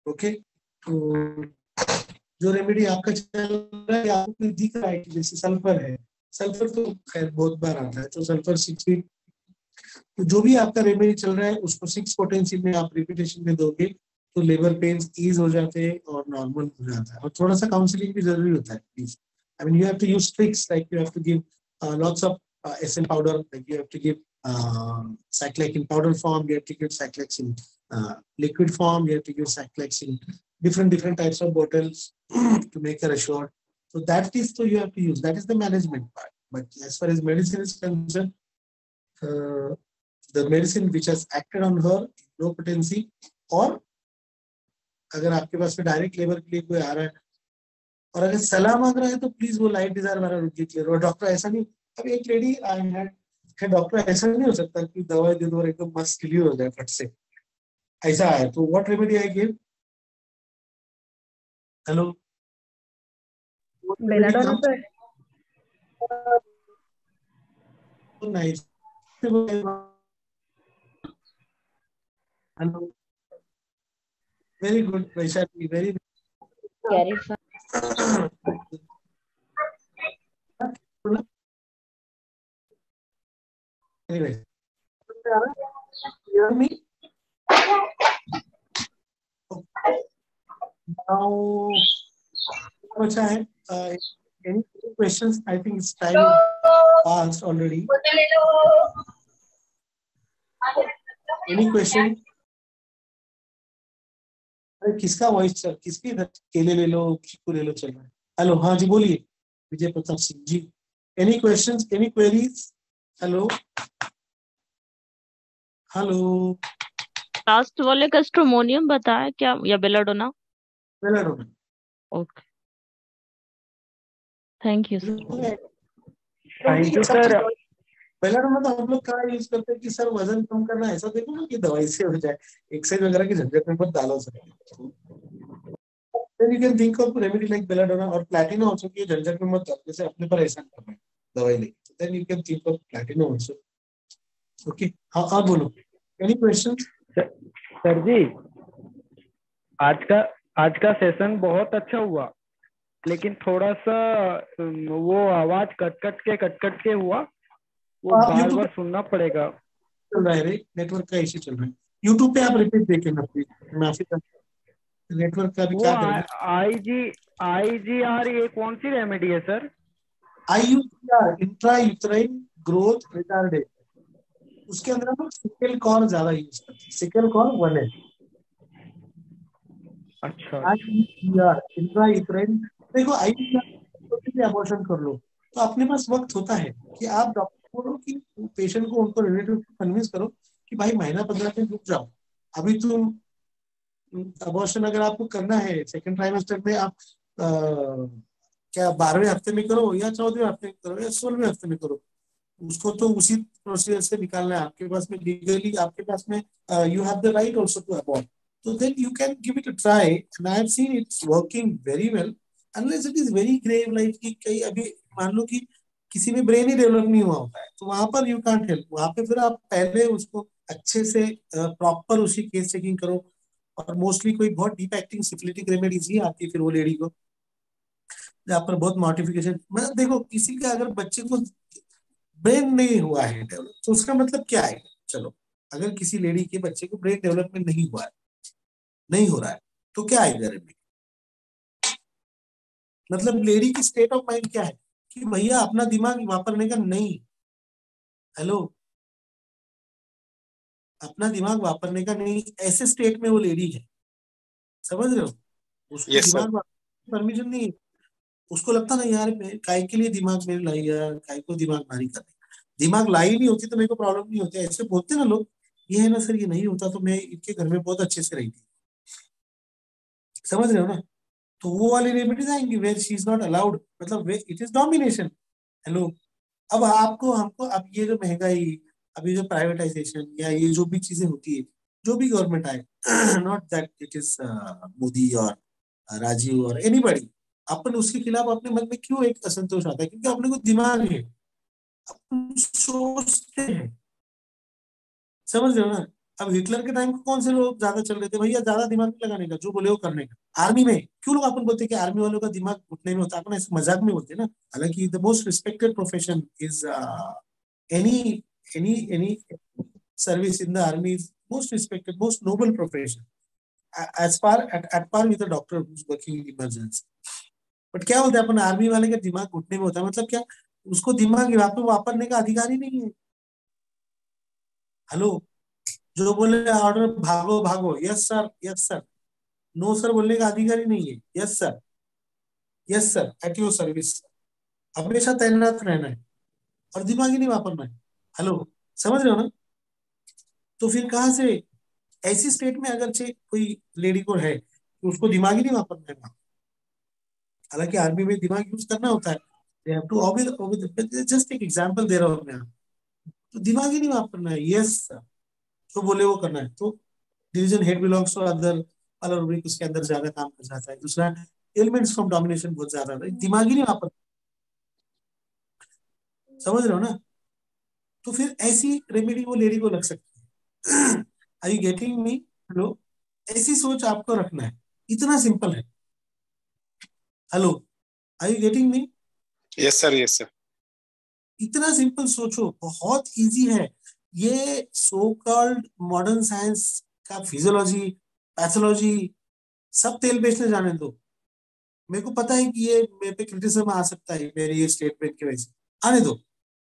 Okay, तो जो रेमेडी आपका चल रहा है आपको दिख रहा है कि जैसे सल्फर है. सल्फर तो खैर बहुत बार आता है, तो सल्फर 6 भी. तो जो भी आपका रेमेडी चल रहा है उसको 6 पोटेंसी में आप रिपीटेशन में दोगे तो लेबर पेन्स ईज हो जाते हैं और नॉर्मल हो जाता है. और थोड़ा सा काउंसलिंग भी जरूरी होता है. Please, I mean you have to use tricks like you have to give lots of SN powder, like you have to give Cyclex in powder form, you have to give Cyclex in liquid form, you have to give Cyclex in different types of bottles to make her assured. So that is, so you have to use, that is the management part. But as far as medicine is concerned, the medicine which has acted on her low potency, और अगर आपके पास में डायरेक्ट लेबर के लिए कोई आ रहा है और अगर सलाह मांग रहा है तो प्लीज वो लाइट डिजायर वाला रुकिए क्लियर. और डॉक्टर ऐसा नहीं, अब एक लेडी आई हैड, डॉक्टर ऐसा नहीं हो सकता कि दवा दे दो और एकदम मस्त क्लियर हो जाए फट से, ऐसा है. तो what remedy I give? Hello, belladonna sir. Nice. Hello. Very good, Vaishali. Very Clarify. Anyway, hear me? Okay. Now, any questions? I think it's time passed already. Any question? किसका वॉइस चल, किसकी केले ले लो, चीकू ले लो चल रहा है. हेलो, हाँ जी बोलिए, Vijay Pratap Singh ji. Any questions, any queries? Hello hello last वाले का स्ट्रोमोनियम बताया क्या या belladonna? Belladonna. Okay, thank you sir. Thank you sir. Belladonna तो हम लोग कहाँ यूज करते हैं कि सर वजन कम करना, ऐसा देखो ना कि दवाई से हो जाए, एक्सरसाइज वगैरह की झंझट में मत डालो sir. Then you can think of remedy like belladonna or platina also कि झंझट में मत डालो, जैसे अपने पर एहसान करना है दवाई लेके, then you can think of platina also. Okay, हाँ आप बोलो, any questions? सर जी, आज का सेशन बहुत अच्छा हुआ, लेकिन थोड़ा सा वो आवाज कट कट के हुआ, वो बार बार सुनना पड़ेगा। चल रहा है रे, नेटवर्क का इश्यू चल रहा है। यूट्यूब पे आप रिपीट देखें ना प्लीज, माफी चाहता, नेटवर्क का भी क्या करेंगे। IGR ये कौन सी रेमेडी है sir? IUCR intrauterine growth retarded, उसके अंदर हम सिकल कॉर ज्यादा यूज करते हैं, सिकल कॉर 1 है। अच्छा, IUCR इंट्रायूटेराइन, देखो IUCR अबॉर्शन कर लो तो अपने पास वक्त होता है कि आप डॉक्टर को बोलो कि पेशेंट को, उनको रिलेटिव को कन्विंस करो कि भाई महीना 15 दिन रुक जाओ, अभी तुम अबॉर्शन अगर आपको करना है सेकंड ट्राइमेस्टर में, आप क्या 12वें हफ्ते में करो या 14वें हफ्ते में करो या 16वें हफ्ते में करो, उसको तो उसी प्रोसीजर से निकालना है। आपके पास में लीगली, आपके पास में you have the right also to abort, तो then you can give it a try and I have seen it's working very well, unless it is very grave like कि कहीं अभी मान लो कि किसी में ब्रेन ही डेवलप नहीं हुआ होता है, तो वहां पर यू कांट हेल्प, वहां पे फिर आप पहले उसको अच्छे से प्रॉपर उसकी केस चेकिंग करो, और मोस्टली कोई बहुत डीप एक्टिंग सिफिलिटिक रेमेडीज ही आती है फिर वो लेडी को, जहाँ पर बहुत मॉडिफिकेशन, मतलब देखो किसी का अगर बच्चे को ब्रेन नहीं हुआ है डेवलप, तो उसका मतलब क्या है, चलो अगर किसी लेडी के बच्चे को ब्रेन डेवलपमेंट नहीं हुआ है, नहीं हो रहा है, तो क्या आएगा रेमेडी, मतलब लेडी की स्टेट ऑफ माइंड क्या है कि भैया अपना दिमाग वापरने का नहीं, हेलो, अपना दिमाग वापरने का नहीं, ऐसे स्टेट में वो लेडी है, समझ रहे हो, उसको दिमाग परमिशन नहीं है, उसको लगता ना यार काय के लिए दिमाग मेरे लाई, यार काय को दिमाग मारी करने, दिमाग लाई नहीं होती तो मेरे को प्रॉब्लम नहीं होती, ऐसे बोलते ना लोग, ये है ना सर ये नहीं होता तो मैं इनके घर में बहुत अच्छे से रही थी, समझ रहे हो ना, तो वो वाली रेमेडीज आएंगी where she is not allowed, मतलब इट इज डोमिनेशन। हेलो, अब आपको हमको अब ये जो महंगाई, अभी जो प्राइवेटाइजेशन या ये जो भी चीजें होती है, जो भी गवर्नमेंट आए, not that it is Modi और राजीव और एनीबॉडी, अपन उसके खिलाफ अपने मन में क्यों एक असंतोष आता है, क्योंकि अपने को दिमाग है, अपन सोचते हैं, समझ रहे हो ना। अब हिटलर के टाइम को कौन से लोग ज्यादा चल रहे थे, भैया ज्यादा दिमाग नहीं लगाने का, जो बोले वो करने का। आर्मी में क्यों लोग अपन बोलते हैं कि आर्मी वालों का दिमाग उठने में होता है, अपन ऐसे मजाक में बोलते हैं ना, हालांकि the most respected profession is any any service in the army is most respected, most noble profession as far at par with a doctor who's working in emergency. But क्या होता है, अपन आर्मी वाले का दिमाग घुटने में होता है, मतलब क्या, उसको दिमाग यहाँ पे वापरने का अधिकार ही नहीं है। हेलो, जो बोले ऑर्डर भागो भागो, yes sir yes sir, no sir बोलने का अधिकार ही नहीं है, yes sir at your service, हमेशा तैनात रहना है और दिमाग ही नहीं वापरना है। हेलो, समझ रहे हो ना, तो फिर कहां से ऐसी स्टेट में अगर कोई लेडी को है तो उसको दिमाग ही नहीं वापरना है, हालांकि आर्मी में दिमाग यूज करना होता है, they have to obey, just एक एग्जांपल दे रहा हूँ मैं, तो दिमाग ही नहीं वापरना है, यस जो बोले वो करना है। तो division head belongs to other वाला रूब्रिक, उसके अंदर ज्यादा काम कर जाता है। दूसरा, एलिमेंट्स फ्रॉम डोमिनेशन बहुत ज्यादा है, दिमाग ही नहीं वापर, समझ रहे हो ना, तो फिर ऐसी रेमेडी वो लेडी को लग सकती है। Are you getting me? Hello, ऐसी सोच आपको रखना है, इतना सिंपल है। Hello, are you getting me? Yes sir, yes sir. इतना सिंपल सोचो, बहुत इजी है ये। सो कॉल्ड मॉडर्न साइंस का फिजियोलॉजी, पैथोलॉजी सब तेल बेचने जाने दो। मेरे को पता है कि ये मेरे पे क्रिटिसिज्म आ सकता है मेरी ये स्टेटमेंट की वजह से, आने दो,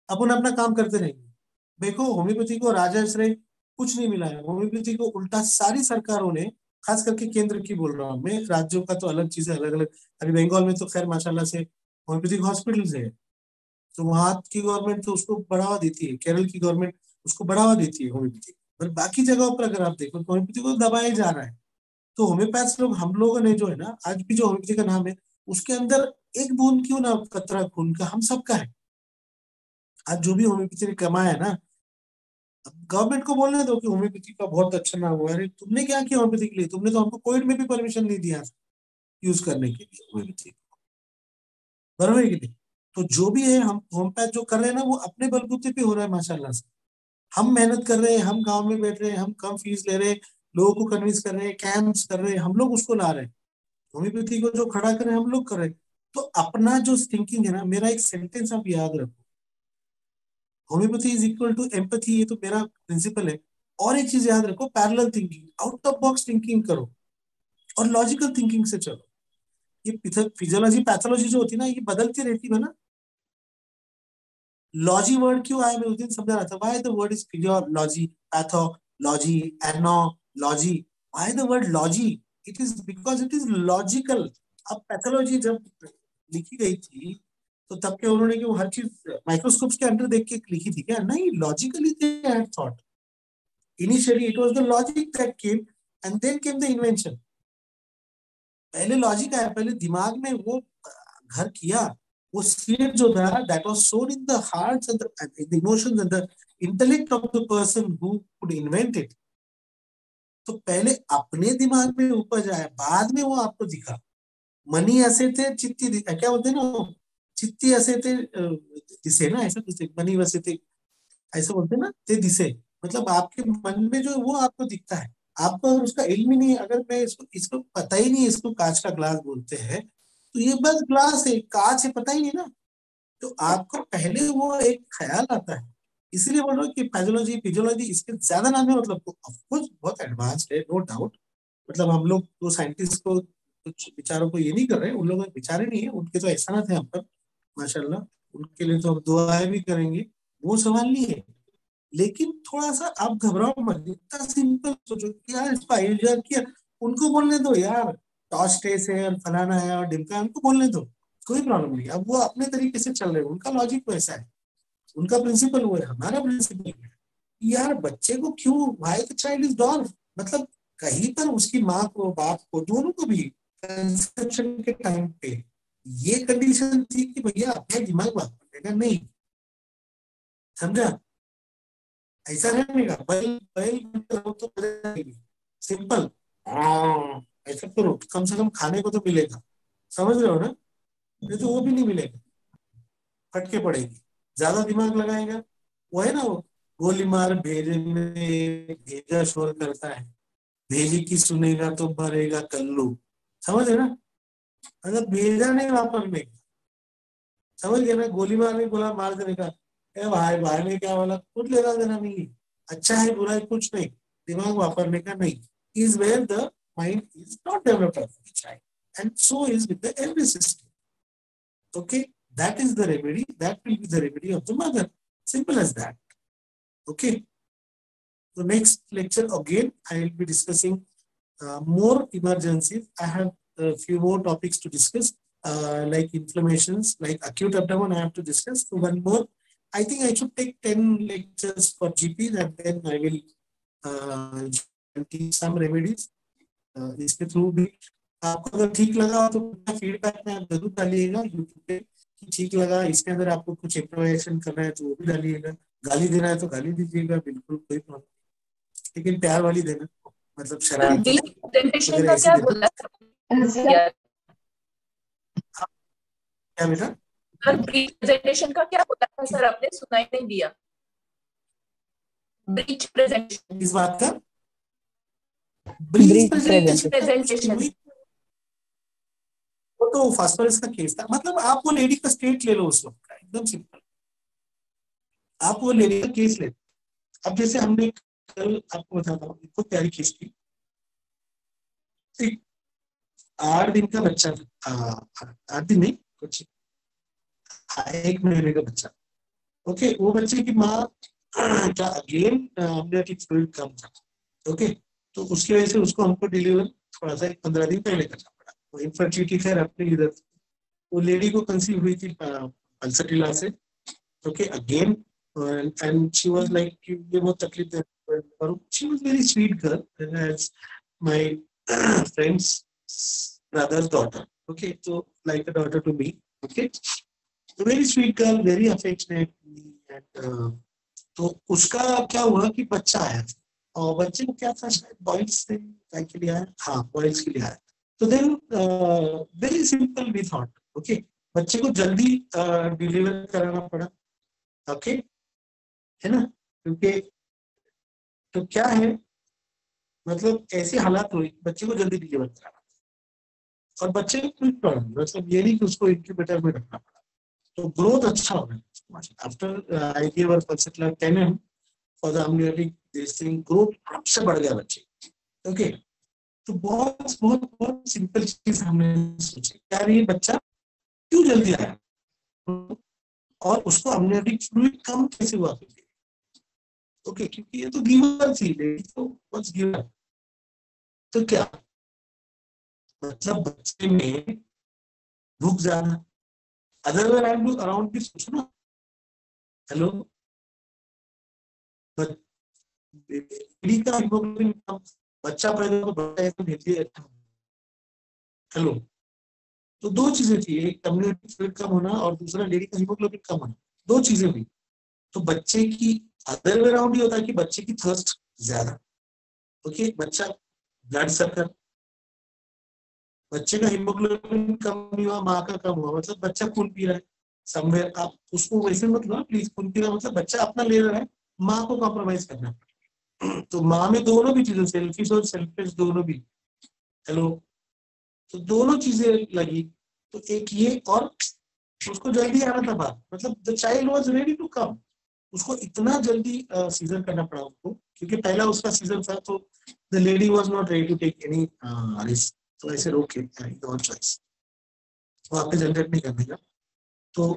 अपन अपना काम करते रहेंगे। देखो, होम्योपैथी को राजा श्रेय कुछ नहीं मिला है, होम्योपैथी को उल्टा सारी सरकारों ने, खास करके केंद्र की बोल रहा हूँ मैं, राज्यों का तो अलग चीजें अलग अलग। अभी बंगाल में तो खैर माशाल्लाह से होम्योपैथिक हॉस्पिटल्स है, तो वहां की गवर्नमेंट तो उसको बढ़ावा देती है, केरल की गवर्नमेंट उसको बढ़ावा देती है होम्योपैथी, और बाकी जगहों पर अगर आप देखो तो होम्योपैथी को दबाया जा रहा है। तो होम्योपैथ लोग, हम लोगों ने जो है ना, आज भी जो होम्योपैथी का नाम है उसके अंदर एक बूंद क्यों ना कतरा खून का हम सबका है। आज जो भी होम्योपैथी ने कमाया है ना, गवर्नमेंट को बोलने दो कि होम्योपैथी का बहुत अच्छा नाम हुआ है। अरे तुमने क्या किया होम्योपैथी के लिए? तुमने तो हमको कोविड में भी परमिशन नहीं दिया यूज करने के लिए होम्योपैथी, बराबर है कि नहीं? तो जो भी है, हम होम्योपैथ जो कर रहे हैं ना, वो अपने बलबूते पे हो रहा है माशाल्लाह से। हम मेहनत कर रहे हैं, हम गांव में बैठ रहे हैं, हम कम फीस ले रहे हैं, लोगों को कन्विंस कर रहे हैं, कैंप्स कर रहे हैं, हम लोग उसको ला रहे हैं। होम्योपैथी को जो खड़ा करें हम लोग कर रहे हैं। तो अपना जो थिंकिंग है ना, मेरा एक सेंटेंस आप याद रखो, homeopathy is equal to empathy, ये तो मेरा प्रिंसिपल है। और एक चीज याद रखो, parallel thinking, out of box thinking करो और लॉजिकल थिंकिंग से चलो। ये फिजियोलॉजी पैथोलॉजी जो होती है ना, ये बदलती रहती है ना। लॉजी वर्ड क्यों आया, मैं उस दिन समझा रहा था, why the word is physiology, pathology, analogy, why the word logy? It is because it is logical. अब पैथोलॉजी जब लिखी गई थी तो तब क्या उन्होंने कि वो हर चीज माइक्रोस्कोप के अंदर देख के लिखी थी क्या? नहीं, logically they had thought. Initially it was the logic that came and then came the invention. पहले लॉजिक आया, पहले दिमाग में वो घर किया, वो सीड जो था that was sown in the hearts and the emotions and the intellect of the person who could invent it। तो पहले अपने दिमाग में उपज आया, बाद में वो आपको दिखा। मनी ऐसे थे, चित्ती क्या बोलते हैं ना, चित्ती ऐसे थे दिसे ना, ऐसा कुछ, मनी वैसे थे, ऐसे बोलते हैं ना, ते दिसे। मतलब आपके मन में जो वो आपको दिखता है, आपको अगर उसका इल्म ही नहीं, अगर मैं इसको पता ही नहीं, इसको कांच का ग्लास बोलते हैं, तो ये बस ग्लास है, कांच है, पता ही नहीं ना। तो आपको पहले वो एक ख्याल आता है। इसलिए बोल रहा हूँ कि पैथोलॉजी, फिजियोलॉजी, इसके ज्यादा नाम है, मतलब ऑफकोर्स बहुत एडवांस्ड है, नो डाउट। मतलब हम लोग तो साइंटिस्ट को, कुछ विचारों को ये नहीं कर रहे, उन लोगों के विचार ही नहीं है, उनके तो एहसानात है हम पर माशाल्लाह, उनके लिए तो हम दुआएं भी करेंगे, वो सवाल नहीं है। लेकिन थोड़ा सा आप घबराओ मत, इतना सिंपल सोचो कि यार इसको आयोजन किया, उनको बोलने दो यार, टॉस टेस है और फलाना है और डिमका है, उनको बोलने दो, कोई प्रॉब्लम नहीं। अब वो अपने तरीके से चल रहे हैं, उनका लॉजिक वैसा है, उनका प्रिंसिपल वो है, हमारा प्रिंसिपल है। यार बच्चे को क्यों, भाई द चाइल्ड इज डॉल्फ, मतलब कहीं पर उसकी माँ को, बाप को, दोनों को भी कंसेप्शन के टाइम पे ये कंडीशन थी कि भैया अपना दिमाग बात करेगा नहीं, समझा? ऐसा रहने का बैल बैल तो सिंपल, ऐसा करो, कम से कम खाने को तो मिलेगा, समझ रहे हो ना? नहीं तो वो भी नहीं मिलेगा, फटके पड़ेगी। ज्यादा दिमाग लगाएगा, वो है ना, वो गोली मार भेजे में भेजा शोर करता है, भेजी की सुनेगा तो मरेगा कल्लू, समझ रहे ना? मतलब भेजा नहीं वापरने का, समझ गए ना? गोली मारने, गोला मार देने का, भाई भाई ने क्या बोला, कुछ लेना देना नहीं है, अच्छा है बुरा है कुछ नहीं, दिमाग वापरने का नहीं। Is where the mind is not developed of the child, and so is with the every system. Okay, that is the remedy. That will be the remedy of the mother. Simple as that. Okay. The next lecture again, I will be discussing more emergencies. I have a few more topics to discuss, like inflammations, like acute abdomen. I have to discuss. So one more. I think I should take 10 lectures for GPs, and then I will teach some remedies. इसके थ्रू भी आपको अगर ठीक लगा तो फीडबैक में आप जरूर डालिएगा यूट्यूब पे कि ठीक लगा, इसके अंदर आपको कुछ इम्प्रोवाइजेशन करना है तो वो भी डालिएगा, गाली देना है तो गाली दीजिएगा, बिल्कुल कोई प्रॉब्लम, लेकिन प्यार वाली देना, मतलब शरारत प्रेजेंटेशन का क्या बोला क्या बेटा? सर प्रेजेंटेशन का क्या बोला था सर, आपने सुनाई नहीं दिया। ब्रीच प्रेजेंटेशन, इस बात का ब्रीच प्रेजेंटेशन वो तो फास्फोरस का केस था। मतलब आप वो लेडी का स्टेट ले लो उस वक्त का, एकदम सिंपल, आप वो लेडी का केस ले। अब जैसे हमने कल आपको बताता हूँ, बहुत प्यारी केस थी, 8 दिन का बच्चा था, 8 दिन नहीं, कुछ 1 महीने का बच्चा। ओके, वो बच्चे की माँ का अगेन अमनियोटिक फ्लूइड कम था। ओके, तो उसकी वजह से उसको हमको डिलीवर थोड़ा सा 15 दिन पहले करना पड़ा। तो इनफर्टिलिटी खैर अपने इधर, वो लेडी को कंसीव हुई थी पल्सटिला से। Okay, again and she was like, ये बहुत तकलीफ दे she was very sweet girl, as my friend's brother's daughter. Okay, so like a daughter to me. Okay, so very sweet girl, very affectionate, and तो उसका क्या हुआ कि बच्चा आया और बच्चे को क्या था, शायद बॉयल्स से के लिए आया, हाँ बॉयल्स के लिए आया. तो then very simple we thought, okay बच्चे को जल्दी डिलीवर कराना पड़ा. ओके है ना, क्योंकि तो क्या है, मतलब ऐसी हालात हुई बच्चे को जल्दी डिलीवर कराना और बच्चे को क्विक पड़ा, मतलब ये नहीं कि उसको इंक्यूबेटर में रखना पड़ा. तो ग्रोथ अच्छा हो गया. After I give a particular 10 m for the amniotic this thing, growth आपसे बढ़ गया बच्चे. ओके तो बहुत बहुत बहुत सिंपल चीज हमने सोची, यार ये बच्चा क्यों जल्दी आया और उसको amniotic fluid कम कैसे हुआ. ओके क्योंकि ये तो गिवर थी, तो बस गिवर. तो क्या मतलब बच्चे में भूख ज्यादा, अदर वे अराउंड भी सोचो ना. हेलो, का हीमोग्लोबिन कम, बच्चा पैदा तो बड़ा है तो भेजिए. हेलो, तो दो चीजें थी, एक कम्युनिटी फ्लूइड कम होना और दूसरा लेडी का हीमोग्लोबिन कम होना, दो चीजें हुई. तो बच्चे की अदर वे अराउंड ये होता है कि बच्चे की थर्स्ट ज्यादा. ओके बच्चा ब्लड सर्कल, बच्चे का हीमोग्लोबिन कम नहीं हुआ, माँ का कम हुआ, मतलब बच्चा खून पी रहा है समवेयर. आप उसको वैसे मत लो प्लीज, खून पी रहा मतलब बच्चा अपना ले रहा है, माँ को कॉम्प्रोमाइज करना है. तो माँ में दोनों भी चीजें, सेल्फिश और सेल्फिश दोनों भी. हेलो, तो दोनों चीजें लगी. तो एक ये और उसको जल्दी आना था बात, मतलब the child was ready to come. उसको इतना जल्दी सीजन करना पड़ा उसको, क्योंकि पहला उसका सीजन था. तो the lady was not ready to take any risk. तो ऐसे रोके चॉइस वहां पे जनरेट नहीं करने का. तो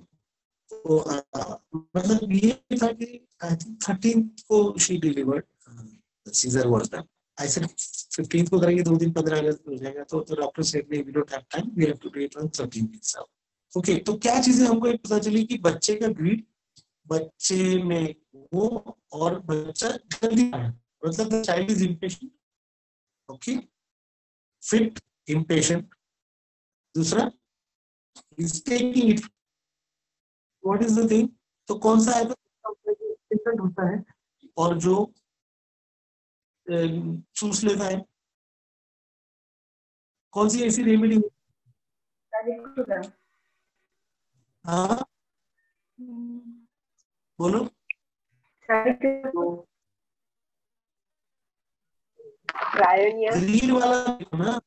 मतलब ये था कि आई थिंक 13th को she delivered, caesar was done. I said 15th को करेंगे, 2 दिन 15 अगस्त हो जाएगा. तो doctor said we don't have time, we have to do it on 13th itself. Okay तो क्या चीजें हमको एक पता चली कि बच्चे का ग्रीड, बच्चे में वो, और बच्चा जल्दी आया, मतलब child is impatient. Okay fit impatient. दूसरा is taking it. What is the thing, तो कौन सा है तो होता है और जो चूस लेता है. कौन सी ऐसी रेमेडी, हाँ बोलो. ग्रीन वाला ना,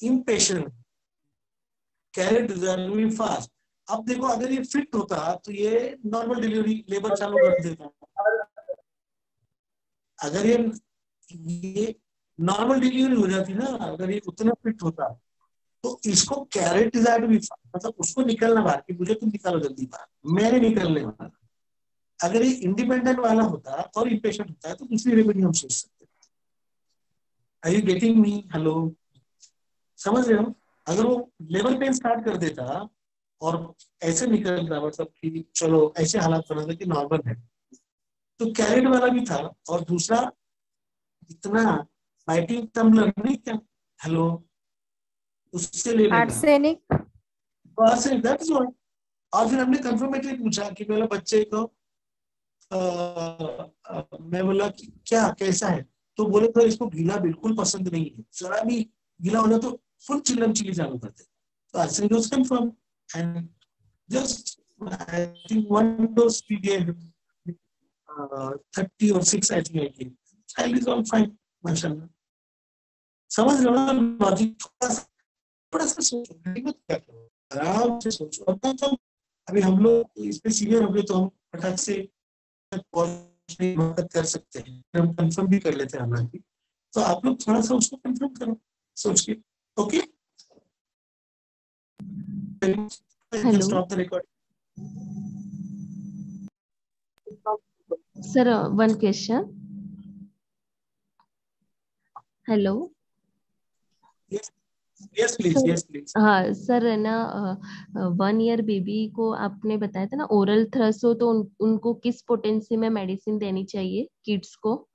इम्पेशेंट, कैरेट डिजाइन फास्ट. अब देखो अगर ये फिट होता तो ये नॉर्मल डिलीवरी लेबर चालू कर देता. अगर ये नॉर्मल डिलीवरी हो जाती ना, अगर ये उतना फिट होता तो इसको कैरेट डिजाइन भी, मतलब उसको निकलना बाहर कि मुझे तुम निकालो जल्दी बाहर, मैंने निकलने वाला. अगर ये इंडिपेंडेंट वाला होता और इम्पेशेंट होता है तो दूसरी रेमेडी हम सोच सकते. Are you getting me? Hello, समझ रहे हो? अगर वो लेबर पेन स्टार्ट कर देता और ऐसे निकलता, मतलब कि चलो ऐसे हालात बना था कि नॉर्मल है, तो कैरेट वाला भी था. और दूसरा इतना फाइटिंग टम्बलर नहीं क्या, हेलो, उससे ले लेना आर्सेनिक. और फिर हमने कंफर्मेटरी पूछा कि पहले बच्चे को मैं बोला कि क्या कैसा है, तो बोले तो इसको गीला बिल्कुल पसंद नहीं है, जरा भी गीला होना तो फुल चिल्लम चिली चालू करते. तो arsenic was confirm and just I think 1 dose we gave 30 or 6 I think I gave. Child is all fine, माशाल्लाह. समझ रहे हो लॉजिक? थोड़ा सा सोचो, आराम से सोचो. अब अभी हम लोग इस पे सीनियर हो गए तो हम फटाक से मदद कर सकते हैं, हम कंफर्म भी कर लेते हैं हालांकि. तो आप लोग थोड़ा सा उसको कंफर्म करो सोच के. Okay, stop the record. Sir, one question. Hello. Yes. Yes, please. Yes, please. हाँ सर, है ना 1 ईयर बेबी को आपने बताया था ना ओरल थ्रस हो तो उनको किस पोटेंसी में मेडिसिन देनी चाहिए किड्स को?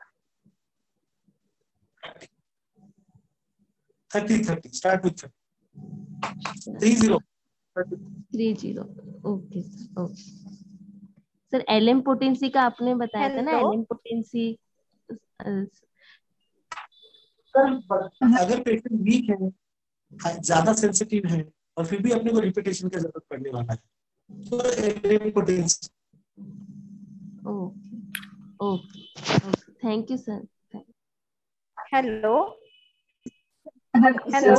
30. Start with 30. 30. Okay sir, okay sir. LM potency का आपने बताया था ना, एलएम पोटेंसी। अगर पेशेंट वीक है, ज्यादा सेंसिटिव है और फिर भी अपने को रिपीटेशन की जरूरत पड़ने वाला है तो LM potency. Okay okay, thank you sir. Hello hello.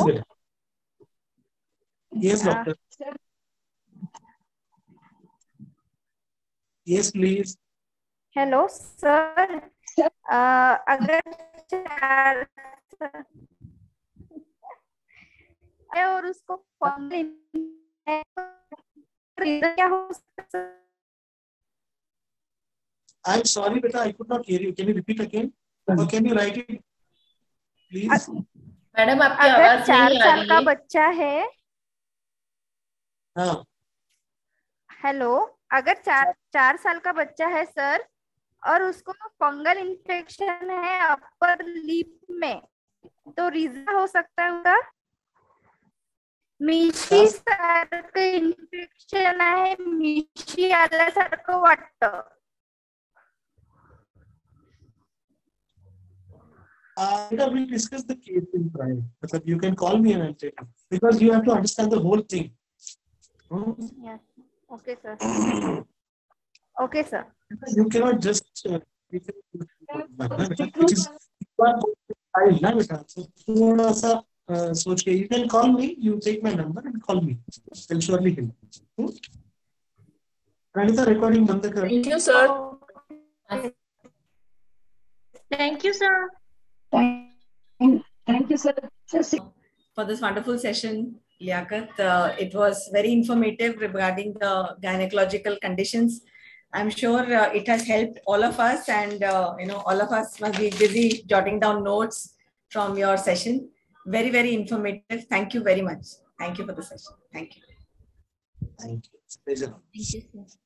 Yes doctor. Yes please. Hello sir, अगर और उसको क्या हो सकता है? I'm sorry, beta, I could not hear you. Can you repeat again? Or can you write it, please? Madam आपकी अगर आवाज 4 नहीं आ साल रही का है। बच्चा है, हाँ। हेलो, अगर 4 साल का बच्चा है सर और उसको फंगल इन्फेक्शन है अपर लिप में, तो रीजन हो सकता है उनका मिशी सारखं इन्फेक्शन आहे, मिशी आल्यासारखं वाटतं. We'll discuss the case in private. But you can call me and I'll tell you. Because you have to understand the whole thing. Yes. Okay, sir. Okay, sir. You cannot just which is थोड़ा सा सोच के you can call me, you take my number and call me. I'll surely help. Pranita, recording बंद कर. Thank you, sir. Thank you, sir. Thank you, sir. For this wonderful session, Liaquat. It was very informative regarding the gynecological conditions. I'm sure it has helped all of us, and all of us must be busy jotting down notes from your session. Very, very informative. Thank you very much. Thank you for the session. Thank you. Thank you. It's a pleasure. Thank you, sir.